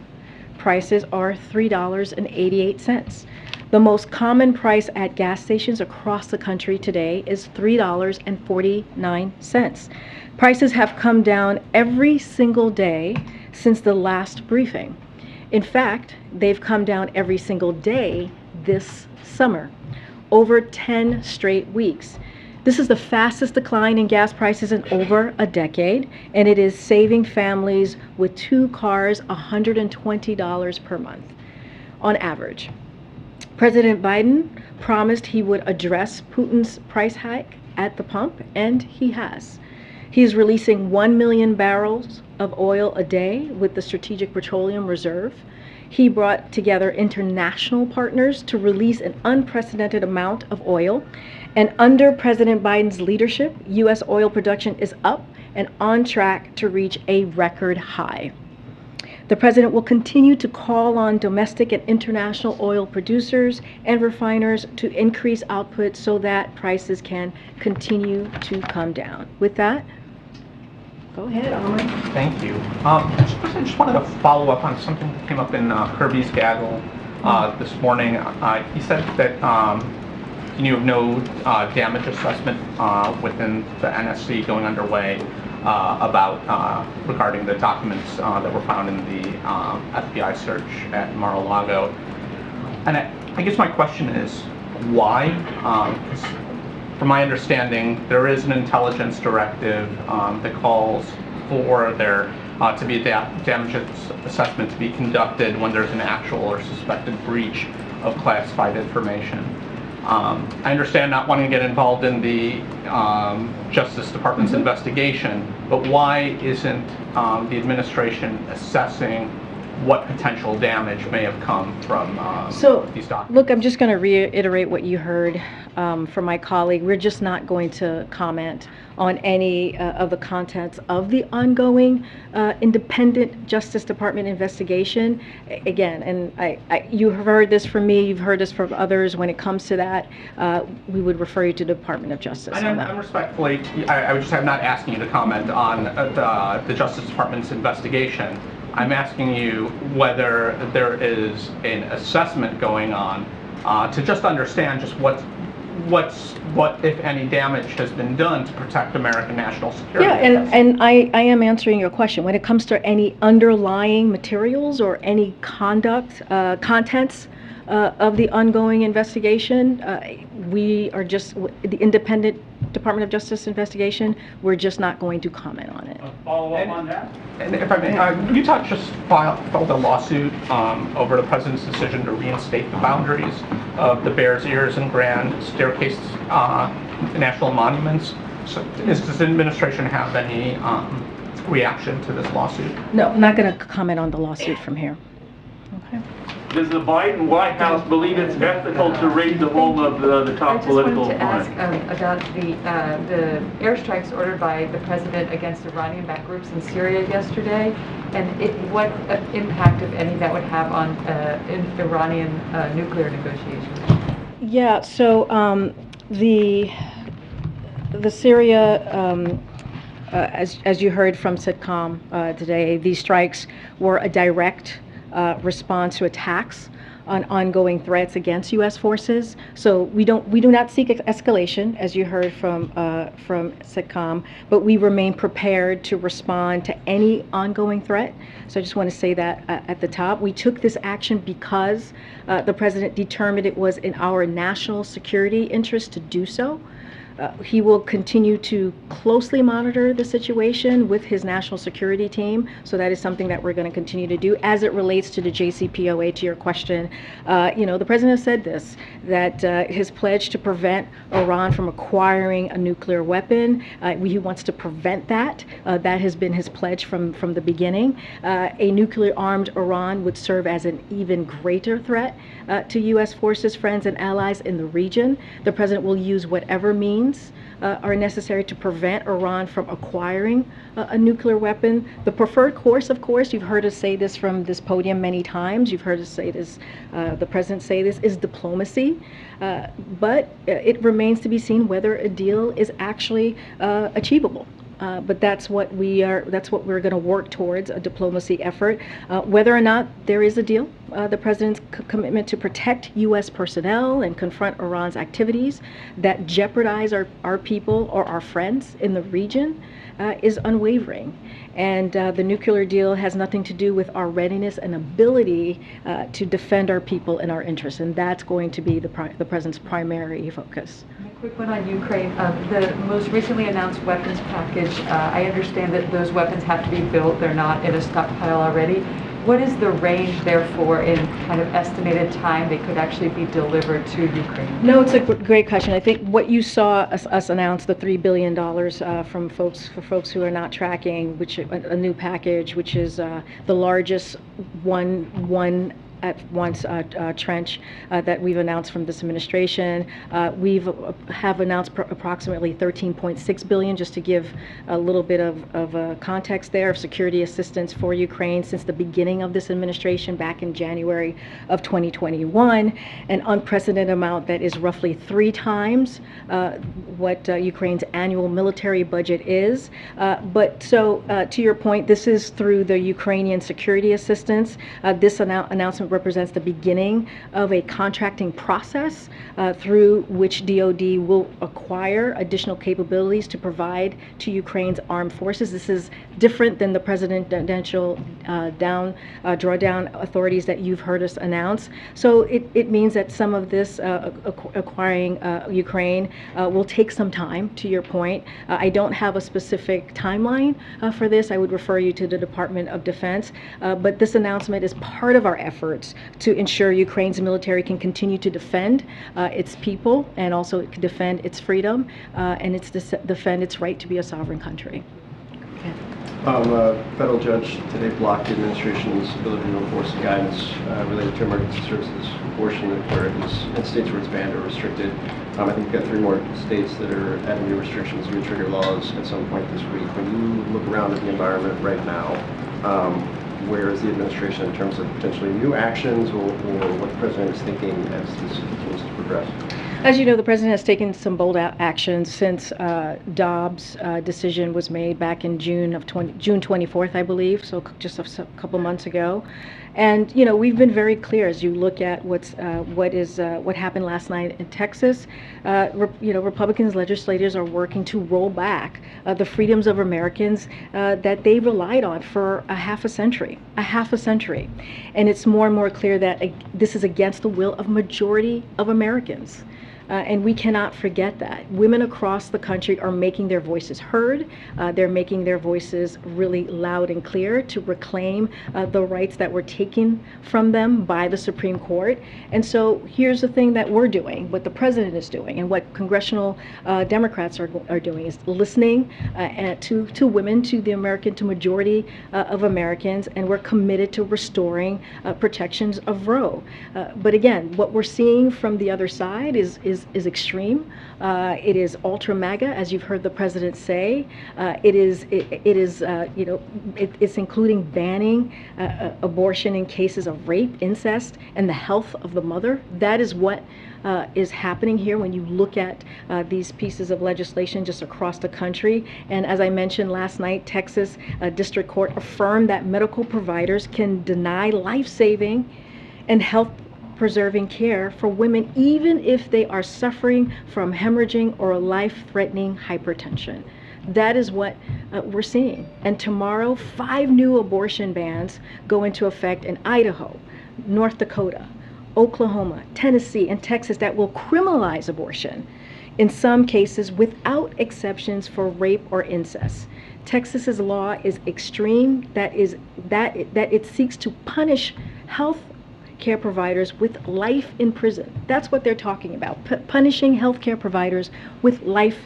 G: prices are $3.88. The most common price at gas stations across the country today is $3.49. Prices have come down every single day since the last briefing. In fact, they've come down every single day this summer, over 10 straight weeks. This is the fastest decline in gas prices in over a decade, and it is saving families with 2 cars $120 per month on average. President Biden promised he would address Putin's price hike at the pump, and he has. He is releasing 1 million barrels of oil a day with the Strategic Petroleum Reserve. He brought together international partners to release an unprecedented amount of oil. And under President Biden's leadership, U.S. oil production is up and on track to reach a record high. The president will continue to call on domestic and international oil producers and refiners to increase output so that prices can continue to come down. With that, go ahead, Owen.
A: Thank you. I just wanted to follow up on something that came up in Kirby's gaggle this morning. He said that he knew of no damage assessment within the NSC going underway regarding the documents that were found in the FBI search at Mar-a-Lago. And I guess my question is, why? From my understanding, there is an intelligence directive that calls for there to be a damage assessment to be conducted when there's an actual or suspected breach of classified information. I understand not wanting to get involved in the Justice Department's investigation, but why isn't the administration assessing what potential damage may have come from these documents?
G: Look, I'm just going to reiterate what you heard from my colleague. We're just not going to comment on any of the contents of the ongoing independent Justice Department investigation. Again, and you have heard this from me, you've heard this from others. When it comes to that, we would refer you to the Department of Justice on that.
A: I'm respectfully, I would just, I'm not asking you to comment on the Justice Department's investigation. I'm asking you whether there is an assessment going on to just understand just what if any damage has been done to protect American national security.
G: Yeah, and I am answering your question. When it comes to any underlying materials or any contents of the ongoing investigation, we are just, the independent Department of Justice investigation. We're just not going to comment on it.
B: Follow up on that?
A: And if I may, Utah just filed a lawsuit over the president's decision to reinstate the boundaries of the Bears Ears and Grand Staircase national monuments. So does the administration have any reaction to this lawsuit?
G: No, I'm not going to comment on the lawsuit from here. Okay.
B: Does the Biden White House believe it's ethical to raid the home of the top political
K: I just wanted
B: opponent?
K: to ask about the airstrikes ordered by the president against Iranian-backed groups in Syria yesterday, and what impact, if any, that would have on Iranian nuclear negotiations.
G: Yeah. So the Syria. As you heard from CITCOM today, these strikes were a direct response to attacks on ongoing threats against U.S. forces. So we do not seek escalation, as you heard from CITCOM, but we remain prepared to respond to any ongoing threat. So I just want to say that at the top. We took this action because the president determined it was in our national security interest to do so. He will continue to closely monitor the situation with his national security team. So that is something that we're going to continue to do. As it relates to the JCPOA, to your question, the president has said this, that his pledge to prevent Iran from acquiring a nuclear weapon, he wants to prevent that. That has been his pledge from the beginning. A nuclear-armed Iran would serve as an even greater threat to U.S. forces, friends, and allies in the region. The president will use whatever means are necessary to prevent Iran from acquiring a nuclear weapon. The preferred course, of course, you've heard us say this from this podium many times, you've heard us say this, the president say this, is diplomacy. But it remains to be seen whether a deal is actually achievable. But that's what we're going to work towards, a diplomacy effort. Whether or not there is a deal, the president's commitment to protect U.S. personnel and confront Iran's activities that jeopardize our people or our friends in the region is unwavering. And the nuclear deal has nothing to do with our readiness and ability to defend our people and our interests. And that's going to be the president's primary focus.
K: A quick one on Ukraine. The most recently announced weapons package, I understand that those weapons have to be built. They're not in a stockpile already. What is the range, therefore, in kind of estimated time they could actually be delivered to Ukraine?
G: No, it's a great question. I think what you saw us announce, the $3 billion for folks who are not tracking, which a new package, which is the largest one at once trench that we've announced from this administration. Have announced approximately $13.6 billion, just to give a little bit of context there, of security assistance for Ukraine since the beginning of this administration back in January of 2021, an unprecedented amount that is roughly 3 times what Ukraine's annual military budget is. But to your point, this is through the Ukrainian security assistance. This announcement represents the beginning of a contracting process through which DoD will acquire additional capabilities to provide to Ukraine's armed forces. This is different than the presidential drawdown authorities that you've heard us announce. So it means that some of this acquiring Ukraine will take some time, to your point. I don't have a specific timeline for this. I would refer you to the Department of Defense. But this announcement is part of our efforts to ensure Ukraine's military can continue to defend its people and also defend its freedom and defend its right to be a sovereign country. Okay.
F: A federal judge today blocked the administration's ability to enforce guidance related to emergency services abortion where it was in states where it's banned or restricted. I think we've got 3 more states that are adding new restrictions, new trigger laws at some point this week. When you look around at the environment right now, where is the administration in terms of potentially new actions or what the president is thinking as this continues to progress?
G: As you know, the president has taken some bold actions since Dobbs' decision was made back in June 24th, I believe, so just a couple months ago. And we've been very clear as you look at what happened last night in Texas. Republicans legislators are working to roll back the freedoms of Americans that they relied on for a half a century. And it's more and more clear that this is against the will of majority of Americans. And we cannot forget that. Women across the country are making their voices heard. They're making their voices really loud and clear to reclaim the rights that were taken from them by the Supreme Court. And so here's the thing that we're doing, what the president is doing, and what congressional Democrats are doing is listening to women, to the majority of Americans, and we're committed to restoring protections of Roe. But again, what we're seeing from the other side is extreme. It is ultra MAGA, as you've heard the president say. It's including banning abortion in cases of rape, incest, and the health of the mother. That is what is happening here when you look at these pieces of legislation just across the country. And as I mentioned last night, Texas District Court affirmed that medical providers can deny life-saving and health-preserving care for women even if they are suffering from hemorrhaging or life-threatening hypertension. That is what we're seeing. And tomorrow, 5 new abortion bans go into effect in Idaho, North Dakota, Oklahoma, Tennessee, and Texas that will criminalize abortion, in some cases without exceptions for rape or incest. Texas's law is extreme, that it seeks to punish health care providers with life in prison. That's what they're talking about, punishing healthcare providers with life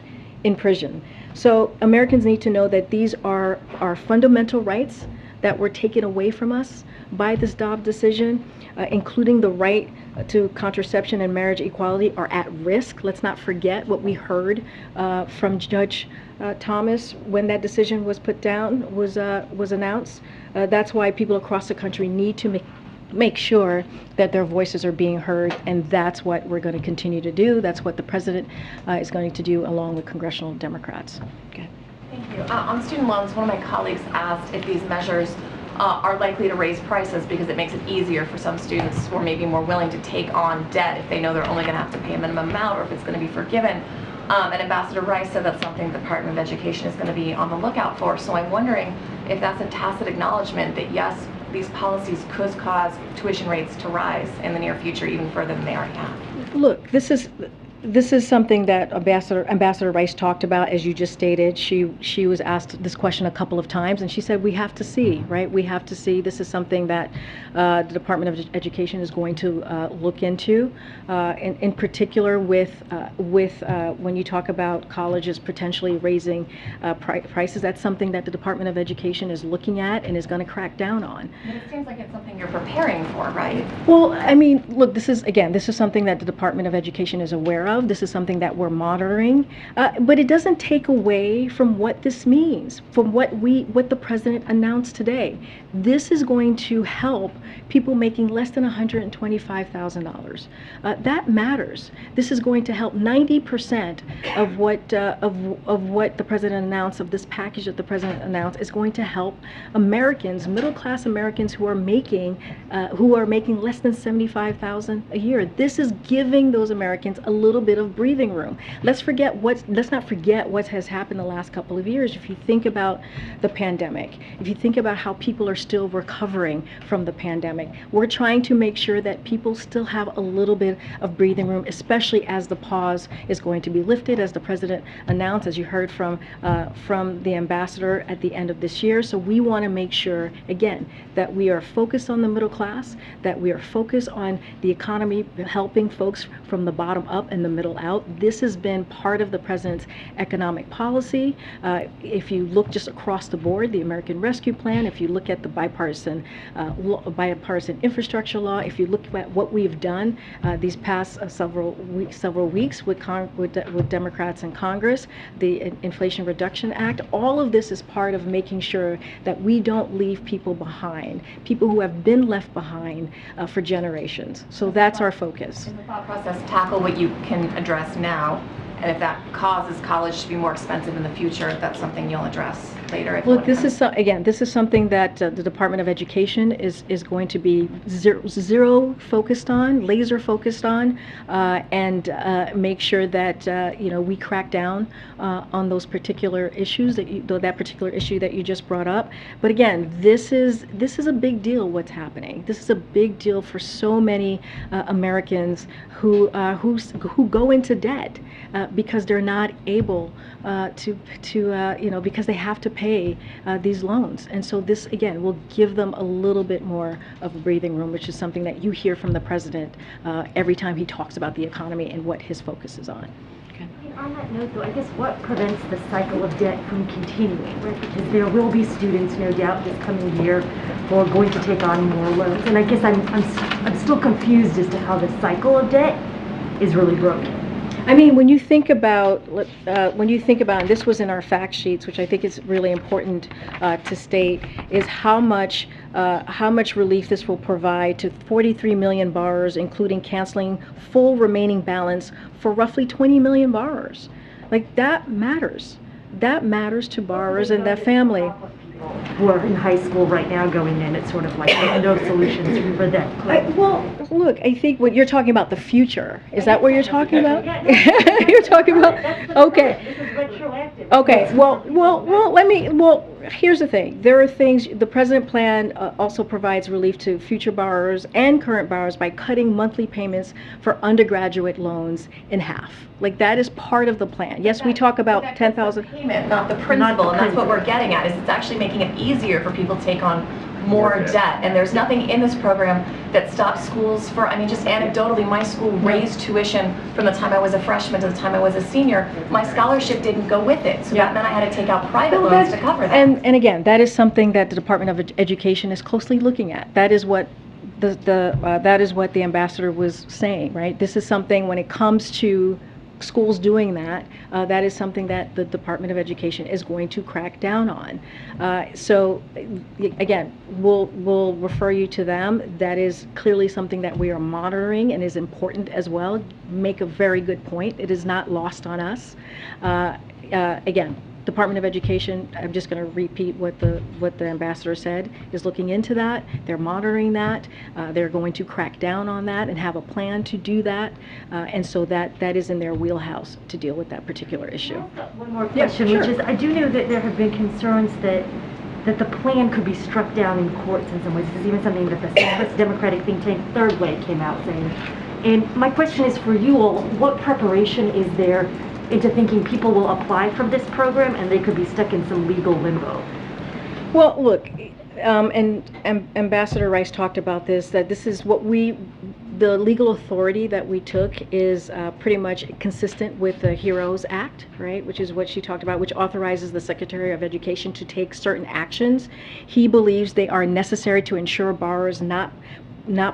G: in prison. So Americans need to know that these are our fundamental rights that were taken away from us by this Dobbs decision, including the right to contraception and marriage equality, are at risk. Let's not forget what we heard from Judge Thomas when that decision was put down, was announced. That's why people across the country need to make sure that their voices are being heard, and that's what we're going to continue to do. That's what the president is going to do along with congressional Democrats. Okay.
D: Thank you. On student loans, one of my colleagues asked if these measures are likely to raise prices because it makes it easier for some students who are maybe more willing to take on debt if they know they're only going to have to pay a minimum amount or if it's going to be forgiven. And Ambassador Rice said that's something the Department of Education is going to be on the lookout for. So I'm wondering if that's a tacit acknowledgement that yes, these policies could cause tuition rates to rise in the near future even further than they already have.
G: Look, this is something that Ambassador Rice talked about, as you just stated. She was asked this question a couple of times, and she said, we have to see, right? We have to see. This is something that the Department of Education is going to look into, in particular with when you talk about colleges potentially raising prices. That's something that the Department of Education is looking at and is going to crack down on.
D: But it seems like it's something you're preparing for, right?
G: Well, I mean, look, this is something that the Department of Education is aware of. This is something that we're monitoring, but it doesn't take away from what this means, from what the president announced today. This is going to help people making less than $125,000. That matters. This is going to help 90% of what the president announced, of this package that the president announced, is going to help Americans, middle-class Americans who are making less than $75,000 a year. This is giving those Americans a little bit of breathing room. Let's not forget what has happened the last couple of years. If you think about the pandemic, if you think about how people are still recovering from the pandemic, we're trying to make sure that people still have a little bit of breathing room, especially as the pause is going to be lifted, as the president announced, as you heard from the ambassador at the end of this year. So we want to make sure, again, that we are focused on the middle class, that we are focused on the economy, helping folks from the bottom up and the middle out. This has been part of the president's economic policy. If you look just across the board, the American Rescue Plan, if you look at the bipartisan infrastructure law, if you look at what we've done these past several weeks with Democrats in Congress, the Inflation Reduction Act, all of this is part of making sure that we don't leave people behind, people who have been left behind for generations. So that's our focus.
D: In the thought process, tackle what you can address now And if that causes college to be more expensive in the future, that's something you'll address later. if you
G: Look,
D: wanna
G: this is, again, this is something that the Department of Education is going to be zero focused on, laser focused on, and make sure that, we crack down on those particular issues, that particular issue that you just brought up. But again, this is a big deal, what's happening. This is a big deal for so many Americans who go into debt because they're not able because they have to pay these loans. And so this, again, will give them a little bit more of a breathing room, which is something that you hear from the president every time he talks about the economy and what his focus is on.
R: On that note, though, I guess what prevents the cycle of debt from continuing, right? Because there will be students, no doubt, this coming year who are going to take on more loans. And I guess I'm still confused as to how the cycle of debt is really broken.
G: I mean, when you think about, and this was in our fact sheets, which I think is really important to state, is how much relief this will provide to 43 million borrowers, including canceling full remaining balance for roughly 20 million borrowers. Like, that matters. That matters to borrowers and their family.
R: Who are in high school right now going in, it's sort of like no solutions for that.
G: Well, look, I think what you're talking about, the future, is that what you're talking about? You're talking about, okay. Okay, well, here's the thing. There are things, the President plan also provides relief to future borrowers and current borrowers by cutting monthly payments for undergraduate loans in half. Like, that is part of the plan. Yes, we talk about 10,000.
D: Payment, not the principal, and that's what we're getting at, is it's actually making it easier for people to take on more debt. And there's nothing in this program that stops schools for, I mean, just anecdotally, my school raised tuition from the time I was a freshman to the time I was a senior. My scholarship didn't go with it, so that meant I had to take out private loans to cover that.
G: And again, that is something that the Department of Education is closely looking at. That is what that is what the ambassador was saying, right? This is something, when it comes to schools doing that, that is something that the Department of Education is going to crack down on. So again, we'll refer you to them. That is clearly something that we are monitoring and is important as well. Make a very good point. It is not lost on us. Again, Department of Education, I'm just going to repeat what the ambassador said, is looking into that. They're monitoring that. They're going to crack down on that and have a plan to do that. And so that is in their wheelhouse to deal with that particular issue.
R: One more question, which is, I do know that there have been concerns that the plan could be struck down in courts in some ways. This is even something that the Southwest Democratic think tank Third Way came out saying. And my question is for you all, what preparation is there into thinking people will apply for this program and they could be stuck in some legal limbo?
G: Well, look, and Ambassador Rice talked about this, that this is what the legal authority that we took is pretty much consistent with the HEROES Act, right, which is what she talked about, which authorizes the Secretary of Education to take certain actions. He believes they are necessary to ensure borrowers not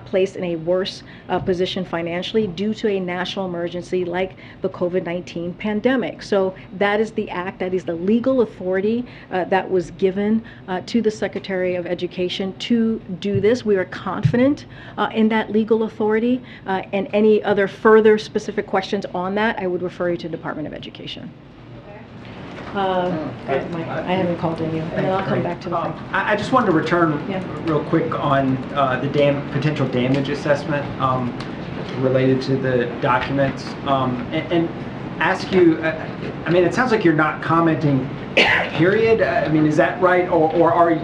G: placed in a worse position financially due to a national emergency like the COVID-19 pandemic. So that is the act, that is the legal authority that was given to the Secretary of Education to do this. We are confident in that legal authority, and any other further specific questions on that, I would refer you to Department of Education. I haven't called on you, and then I'll come back to the thing.
S: I just wanted to return real quick on the potential damage assessment related to the documents, and ask you, I mean, it sounds like you're not commenting, period. I mean, is that right, or are you?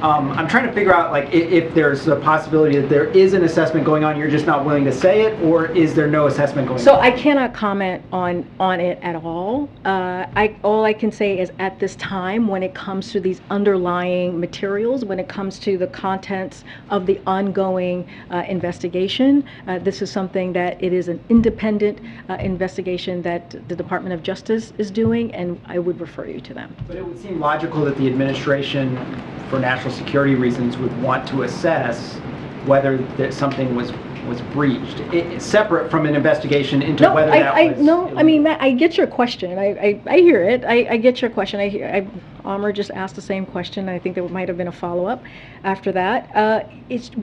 S: I'm trying to figure out, like, if there's a possibility that there is an assessment going on, you're just not willing to say it, or is there no assessment going on?
G: So I cannot comment on it at all. All I can say is, at this time, when it comes to these underlying materials, when it comes to the contents of the ongoing investigation, this is something that it is an independent investigation that the Department of Justice is doing, and I would refer you to them.
S: But it would seem logical that the administration, for national security reasons, would want to assess whether that something was breached, separate from an investigation into whether that was...
G: No, I mean, I get your question. I hear it. I get your question. Amr just asked the same question. I think there might have been a follow-up after that.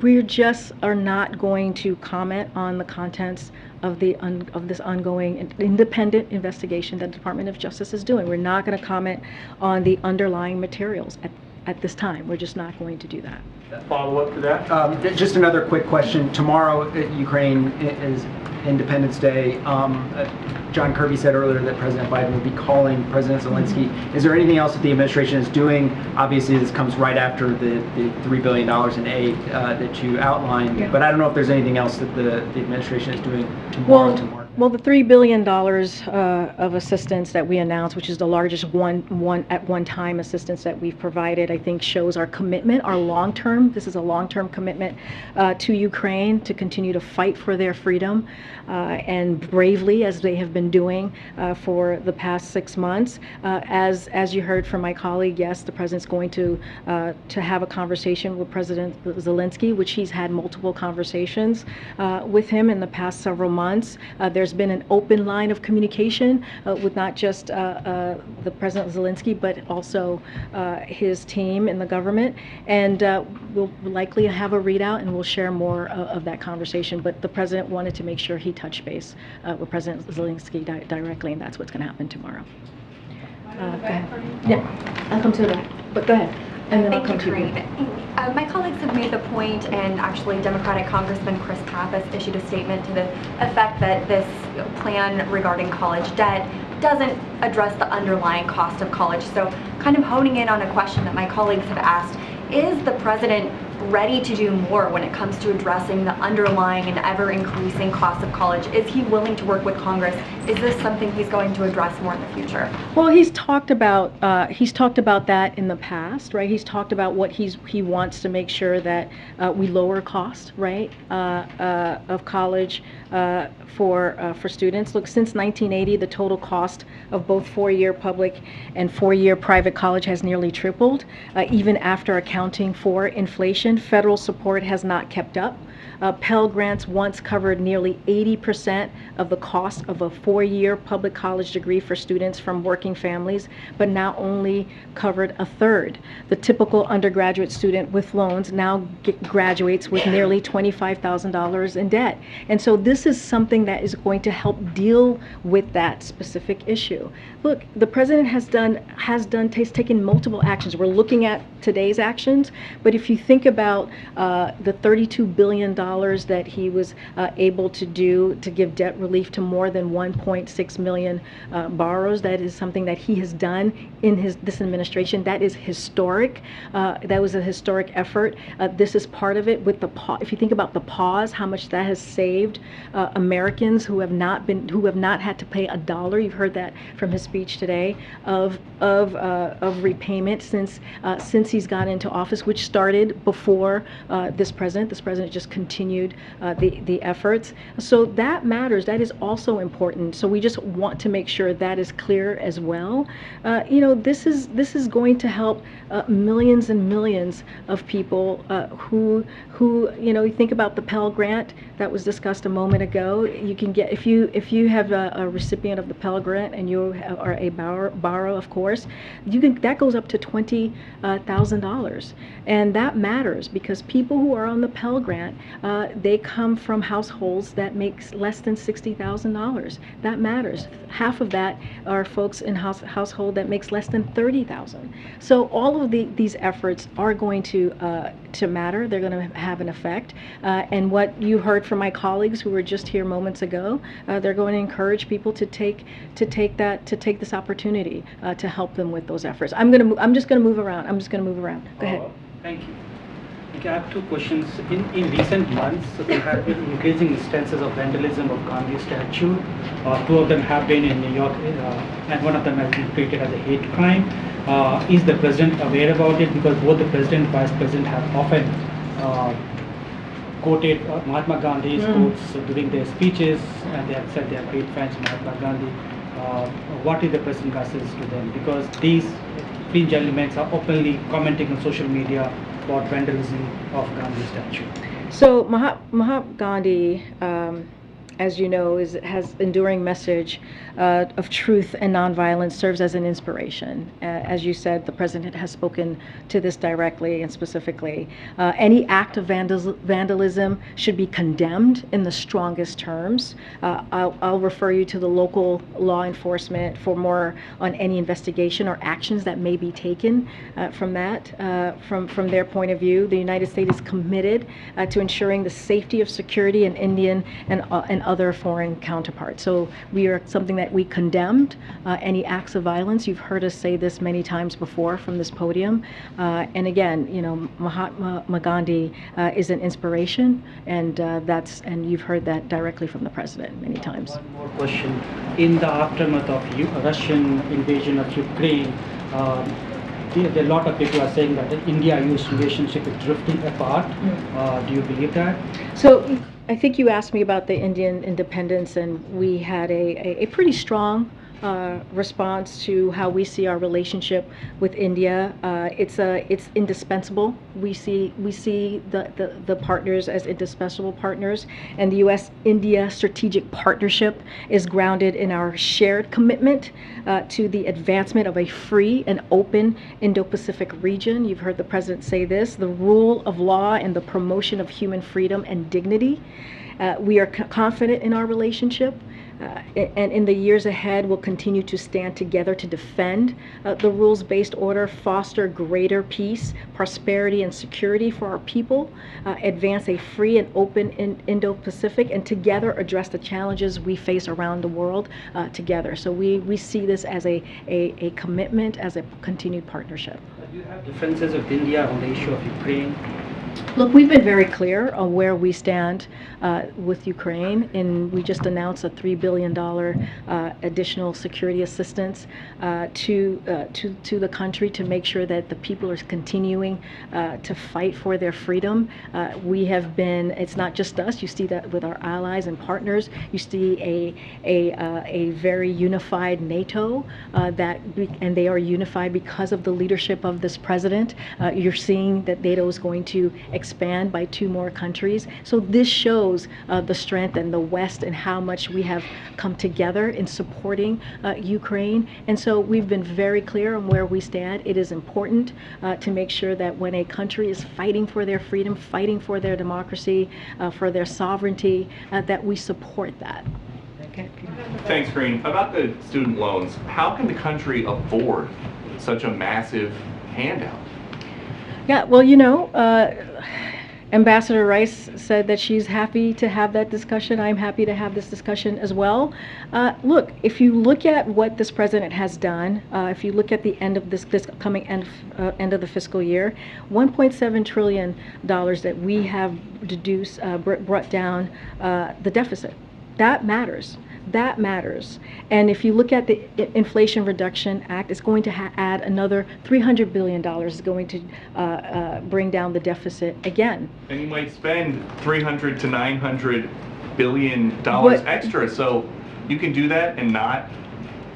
G: We just are not going to comment on the contents of this ongoing independent investigation that the Department of Justice is doing. We're not going to comment on the underlying materials at this time. We're just not going to do that.
B: Follow up to that?
S: Just another quick question. Tomorrow, Ukraine is Independence Day. John Kirby said earlier that President Biden will be calling President Zelensky. Is there anything else that the administration is doing? Obviously, this comes right after the $3 billion in aid that you outlined, but I don't know if there's anything else that the administration is doing tomorrow.
G: Well, the $3 billion of assistance that we announced, which is the largest one-time assistance that we've provided, I think shows our commitment, our long-term. This is a long-term commitment to Ukraine to continue to fight for their freedom and bravely, as they have been doing for the past 6 months. As you heard from my colleague, yes, the president's going to have a conversation with President Zelensky, which he's had multiple conversations with him in the past several months. There's been an open line of communication with not just the President Zelensky, but also his team in the government. And we'll likely have a readout, and we'll share more of that conversation. But the president wanted to make sure he touched base with President Zelensky directly, and that's what's going to happen tomorrow. Go ahead. Yeah, I'll come to that. But go ahead, and then I'll come to you.
D: My colleagues have made the point, and actually Democratic Congressman Chris Pappas issued a statement to the effect that this plan regarding college debt doesn't address the underlying cost of college. So kind of honing in on a question that my colleagues have asked, is the president ready to do more when it comes to addressing the underlying and ever-increasing cost of college? Is he willing to work with Congress? Is this something he's going to address more in the future?
G: Well, he's talked about that in the past, right? He's talked about what he wants to make sure that we lower cost, right, of college for students. Look, since 1980, the total cost of both four-year public and four-year private college has nearly tripled, even after accounting for inflation. Federal support has not kept up. Pell Grants once covered nearly 80% of the cost of a four-year public college degree for students from working families, but now only covered a third. The typical undergraduate student with loans now graduates with nearly $25,000 in debt. And so this is something that is going to help deal with that specific issue. Look, the president has taken multiple actions. We're looking at today's actions, but if you think about the $32 billion that he was able to do to give debt relief to more than 1.6 million borrowers, that is something that he has done in this administration. That is historic. That was a historic effort. This is part of it. With the if you think about the pause, how much that has saved Americans who have not had to pay a dollar. You've heard that from his speech today of repayment since he's got into office, which started before this president. This president just continued the efforts. So that matters. That is also important. So we just want to make sure that is clear as well. This is going to help millions and millions of people who you think about the Pell Grant that was discussed a moment ago. You can get, if you have a recipient of the Pell Grant and you are a borrower, of course, that goes up to $20,000, and that matters because people who are on the Pell Grant, they come from households that makes less than $60,000. That matters. Half of that are folks in household that makes less than $30,000. So all of these efforts are going to matter. They're going to have an effect. And what you heard from my colleagues who were just here moments ago, they're going to encourage people to take this opportunity to help them with those efforts. I'm just going to move around. Go ahead.
T: Thank you. Okay, I have two questions. In recent months, there have been increasing instances of vandalism of Gandhi statue. Two of them have been in New York, and one of them has been treated as a hate crime. Is the president aware about it? Because both the president and vice president have often quoted Mahatma Gandhi's quotes during their speeches, and they have said they are great fans of Mahatma Gandhi. What is the president's message to them? Because these fringe elements are openly commenting on social media about vandalism of Gandhi statue.
G: So Mahatma Gandhi as you know, has enduring message of truth and nonviolence, serves as an inspiration. As you said, the president has spoken to this directly and specifically. Any act of vandalism should be condemned in the strongest terms. I'll refer you to the local law enforcement for more on any investigation or actions that may be taken from that. From their point of view, the United States is committed to ensuring the safety of security in Indian and other foreign counterparts. So we are something that we condemned any acts of violence. You've heard us say this many times before from this podium. And again, you know, Mahatma Gandhi is an inspiration, and you've heard that directly from the president many times.
T: One more question. In the aftermath of Russian invasion of Ukraine, a lot of people are saying that the India-US relationship is drifting apart. Do you believe that?
G: So I think you asked me about the Indian independence, and we had a pretty strong response to how we see our relationship with India. It's indispensable. We see the partners as indispensable partners, and the U.S.-India strategic partnership is grounded in our shared commitment to the advancement of a free and open Indo-Pacific region. You've heard the president say this: the rule of law and the promotion of human freedom and dignity. We are confident in our relationship. And in the years ahead, we'll continue to stand together to defend the rules-based order, foster greater peace, prosperity, and security for our people, advance a free and open Indo-Pacific, and together address the challenges we face around the world together. So we see this as a commitment, as a continued partnership.
T: Do you have differences with India on the issue of Ukraine?
G: Look, we've been very clear on where we stand with Ukraine, and we just announced a $3 billion additional security assistance to the country to make sure that the people are continuing to fight for their freedom. We have been, it's not just us, you see that with our allies and partners. You see a very unified NATO, and they are unified because of the leadership of this president. You're seeing that NATO is going to expand by 2 more countries. So this shows the strength in the West and how much we have come together in supporting Ukraine. And so we've been very clear on where we stand. It is important to make sure that when a country is fighting for their freedom, fighting for their democracy, for their sovereignty, that we support that. Okay.
U: Thanks, Karine. About the student loans, how can the country afford such a massive handout?
G: Yeah, well, you know, Ambassador Rice said that she's happy to have that discussion. I'm happy to have this discussion as well. Look, if you look at what this president has done, if you look at the end of this coming end of the fiscal year, $1.7 trillion that we have brought down the deficit. That matters. That matters. And if you look at the Inflation Reduction Act, it's going to add another $300 billion. It's going to bring down the deficit again.
U: And you might spend $300 to $900 billion extra. So you can do that and not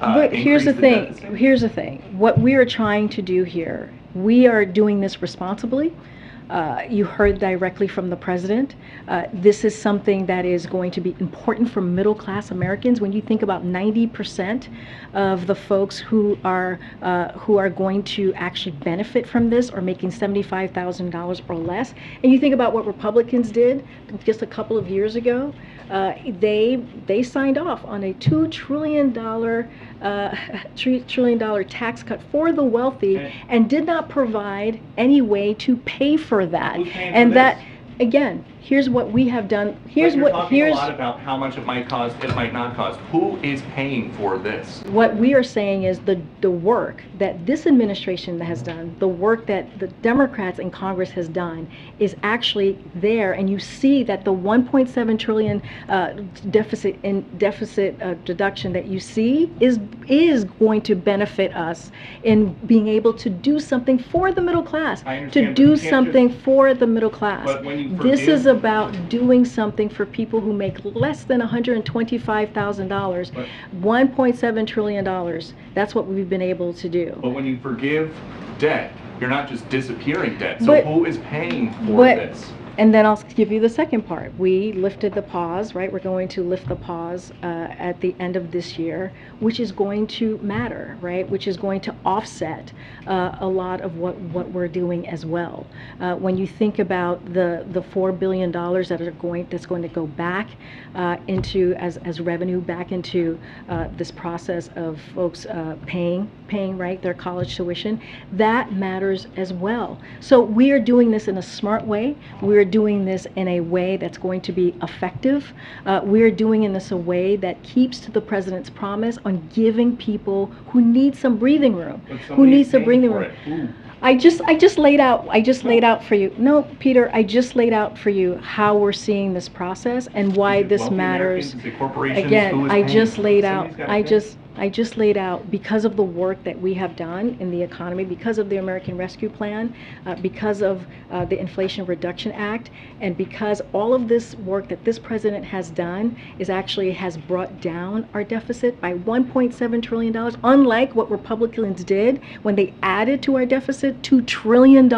G: but here's the thing.
U: deficit?
G: Here's the thing. What we are trying to do here, we are doing this responsibly. You heard directly from the president. This is something that is going to be important for middle-class Americans. When you think about 90% of the folks who are going to actually benefit from this are making $75,000 or less, and you think about what Republicans did just a couple of years ago, they signed off on a $2 trillion tax cut for the wealthy, and did not provide any way to pay for that. And that, again, here's what we have done. Here's
U: You're talking a lot about how much it might cost, it might not cost. Who is paying for this?
G: What we are saying is the work that this administration has done, the work that the Democrats in Congress has done, is actually there, and you see that the 1.7 trillion deficit deduction that you see is going to benefit us in being able to do something for the middle class, to do something for the middle class. This is about doing something for people who make less than $125,000, $1.7 trillion. That's what we've been able to do.
U: But when you forgive debt, you're not just disappearing debt. So who is paying for this?
G: And then I'll give you the second part. We lifted the pause, right? We're going to lift the pause at the end of this year, which is going to matter, right? Which is going to offset a lot of what we're doing as well. When you think about the $4 billion that's going to go back into as revenue back into this process of folks paying right their college tuition, that matters as well. So we are doing this in a smart way. We're doing this in a way that's going to be effective. We're doing in this a way that keeps to the president's promise on giving people who need some breathing room, who need some breathing room. I just laid out for you. No, Peter, I just laid out for you how we're seeing this process and why this matters. Again, I just laid out because of the work that we have done in the economy, because of the American Rescue Plan, because of the Inflation Reduction Act, and because all of this work that this president has done has brought down our deficit by $1.7 trillion, unlike what Republicans did when they added to our deficit $2 trillion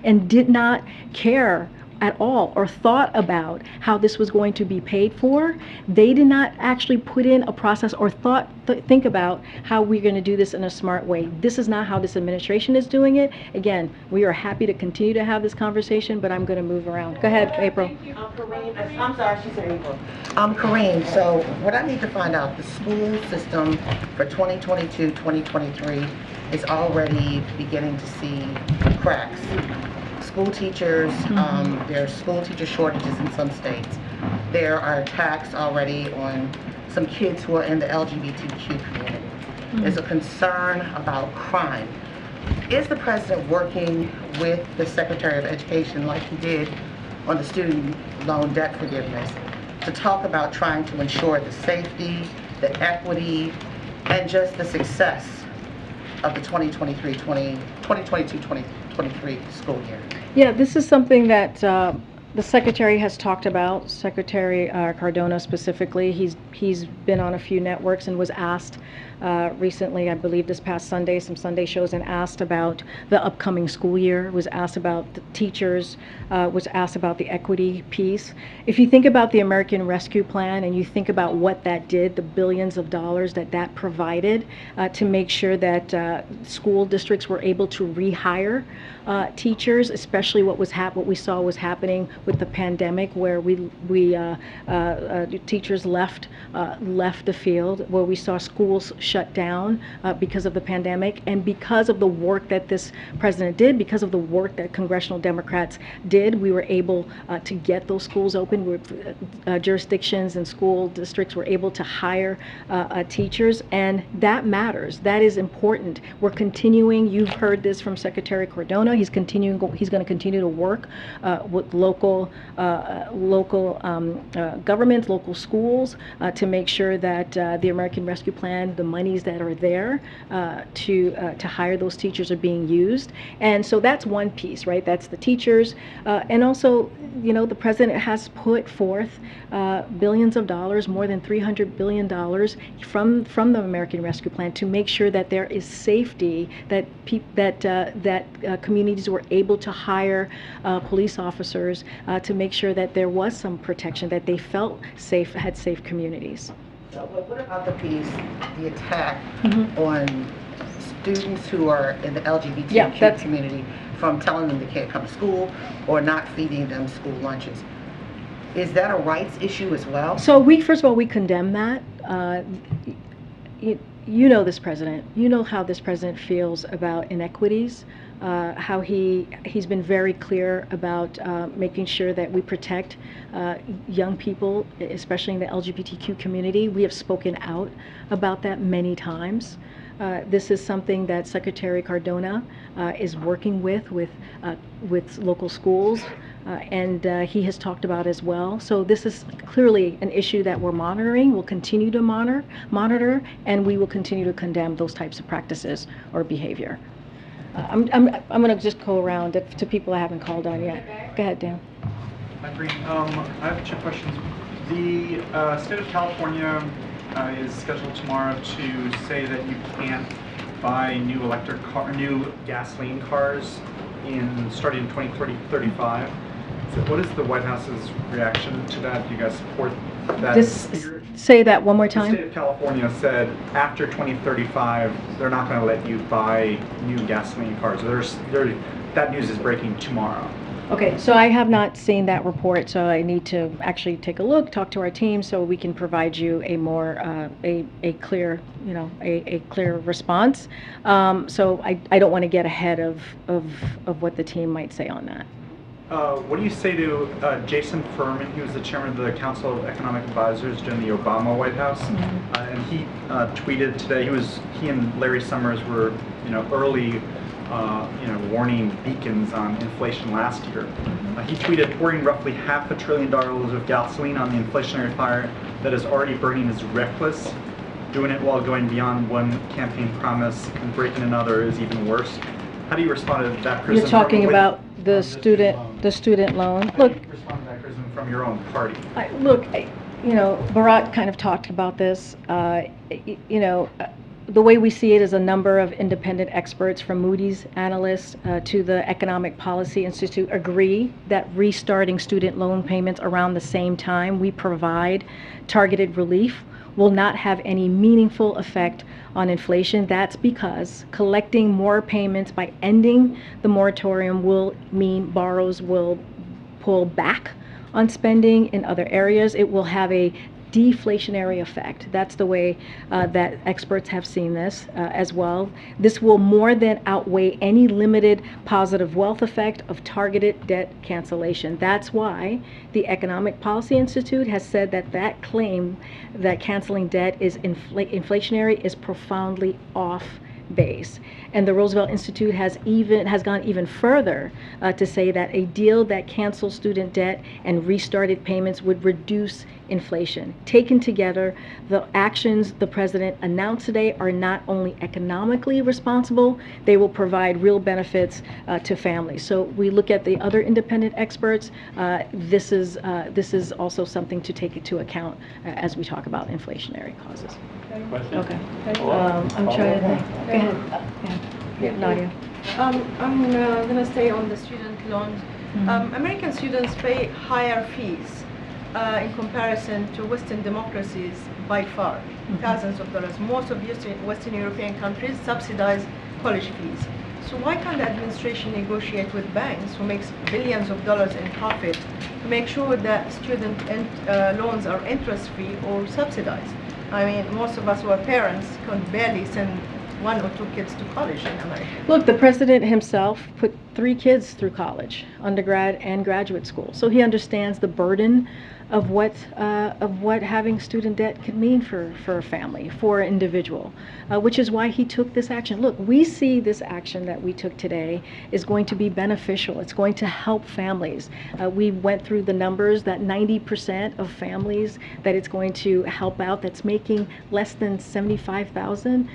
G: and did not care at all or thought about how this was going to be paid for. They did not actually put in a process or think about how we're going to do this in a smart way. This is not how this administration is doing it. Again, we are happy to continue to have this conversation, but I'm going to move around. Go ahead, April.
I: I'm sorry, she said April. Karine, so what I need to find out, the school system for 2022-2023 is already beginning to see cracks. School teachers, there's school teacher shortages in some states. There are attacks already on some kids who are in the LGBTQ community. There's a concern about crime. Is the president working with the Secretary of Education like he did on the student loan debt forgiveness to talk about trying to ensure the safety, the equity, and just the success of the 2022-2023 school year?
G: Yeah, this is something that the Secretary has talked about, Secretary Cardona specifically. He's been on a few networks and was asked recently, I believe this past Sunday, some Sunday shows, and asked about the upcoming school year, was asked about the teachers, was asked about the equity piece. If you think about the American Rescue Plan and you think about what that did, the billions of dollars that provided to make sure that school districts were able to rehire teachers, especially what we saw was happening with the pandemic, where teachers left the field, where we saw schools shut down because of the pandemic, and because of the work that this president did, because of the work that congressional Democrats did, we were able to get those schools open. Jurisdictions and school districts were able to hire teachers, and that matters. That is important. We're continuing. You've heard this from Secretary Cardona. He's going to continue to work with local governments, local schools, to make sure that the American Rescue Plan, the monies that are there to hire those teachers, are being used. And so that's one piece, right? That's the teachers, and also, the president has put forth billions of dollars, more than $300 billion from the American Rescue Plan, to make sure that there is safety, that communities were able to hire police officers to make sure that there was some protection, that they felt safe, had safe communities.
I: So what about the piece, the attack on students who are in the LGBTQ community, from telling them they can't come to school or not feeding them school lunches? Is that a rights issue as well?
G: So first of all, we condemn that. You know this president. You know how this president feels about inequities. How he's been very clear about making sure that we protect young people, especially in the LGBTQ community. We have spoken out about that many times. This is something that Secretary Cardona is working with local schools, and he has talked about as well. So this is clearly an issue that we're monitoring. We'll continue to monitor, and we will continue to condemn those types of practices or behavior. I'm going to just go around to people I haven't called on yet. Go ahead, Dan.
C: Hi, Karine. I have two questions. The state of California is scheduled tomorrow to say that you can't buy new gasoline cars starting in 2035. So what is the White House's reaction to that? Do you guys support that?
G: Say that one more
C: The
G: time.
C: state of California said after 2035, they're not going to let you buy new gasoline cars. That news is breaking tomorrow.
G: Okay, so I have not seen that report, so I need to actually take a look, talk to our team, so we can provide you a more, a clear, a clear response. So I don't want to get ahead of what the team might say on that.
C: What do you say to Jason Furman? He was the chairman of the Council of Economic Advisors during the Obama White House, and he tweeted today. He and Larry Summers were, early, warning beacons on inflation last year. He tweeted, pouring roughly $500 billion of gasoline on the inflationary fire that is already burning is reckless. Doing it while going beyond one campaign promise and breaking another is even worse. How do you respond to that criticism?
G: You're talking about the student loan. Look,
C: respond to that criticism from your own party?
G: Bharat kind of talked about this. The way we see it is a number of independent experts, from Moody's analysts to the Economic Policy Institute, agree that restarting student loan payments around the same time we provide targeted relief will not have any meaningful effect on inflation. That's because collecting more payments by ending the moratorium will mean borrowers will pull back on spending in other areas. It will have a deflationary effect. That's the way that experts have seen this as well. This will more than outweigh any limited positive wealth effect of targeted debt cancellation. That's why the Economic Policy Institute has said that claim that canceling debt is inflationary is profoundly off base. And the Roosevelt Institute has gone even further to say that a deal that cancels student debt and restarted payments would reduce inflation. Taken together, the actions the president announced today are not only economically responsible, they will provide real benefits to families. So we look at the other independent experts. This is also something to take into account as we talk about inflationary causes.
B: Question?
G: Okay. I'm trying to think. Go ahead. Yeah, Nadia.
E: I'm going to stay on the student loans. American students pay higher fees in comparison to Western democracies by far, thousands of dollars. Most of Western European countries subsidize college fees. So why can't the administration negotiate with banks who makes billions of dollars in profit to make sure that student loans are interest-free or subsidized? I mean, most of us who are parents can barely send 1 or 2 kids to college in America.
G: Look, the president himself put 3 kids through college, undergrad and graduate school. So he understands the burden of what having student debt could mean for a family, for an individual, which is why he took this action. Look, we see this action that we took today is going to be beneficial. It's going to help families. We went through the numbers that 90% of families that it's going to help out, that's making less than $75,000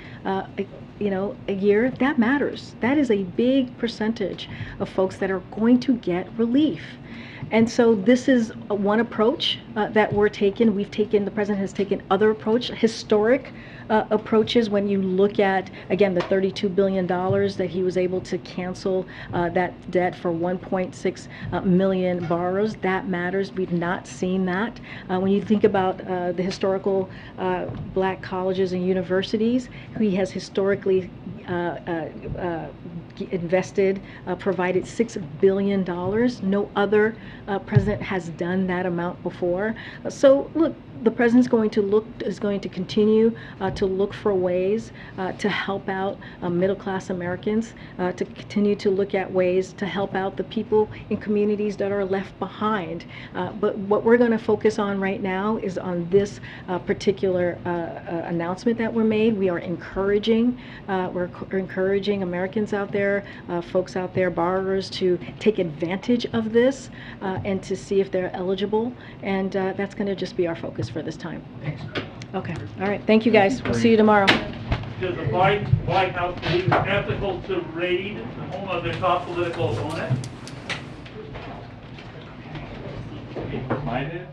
G: a year, that matters. That is a big percentage of folks that are going to get relief. And so this is one approach that we're taking. The president has taken other historic approaches. When you look at, again, the $32 billion that he was able to cancel that debt for 1.6 million borrowers, that matters. We've not seen that. When you think about the historical black colleges and universities, he has historically invested, provided $6 billion. No other president has done that amount before. So look, the president's is going to continue to look for ways to help out middle-class Americans, to continue to look at ways to help out the people in communities that are left behind. But what we're going to focus on right now is on this particular announcement that were made. We are encouraging Americans out there, folks out there, borrowers, to take advantage of this and to see if they're eligible. And that's going to just be our focus for this time.
C: Thanks.
G: Okay. All right. Thank you, guys. We'll see you tomorrow.
B: Does the White House believe it's ethical to raid the home of their top political opponent? Mine is.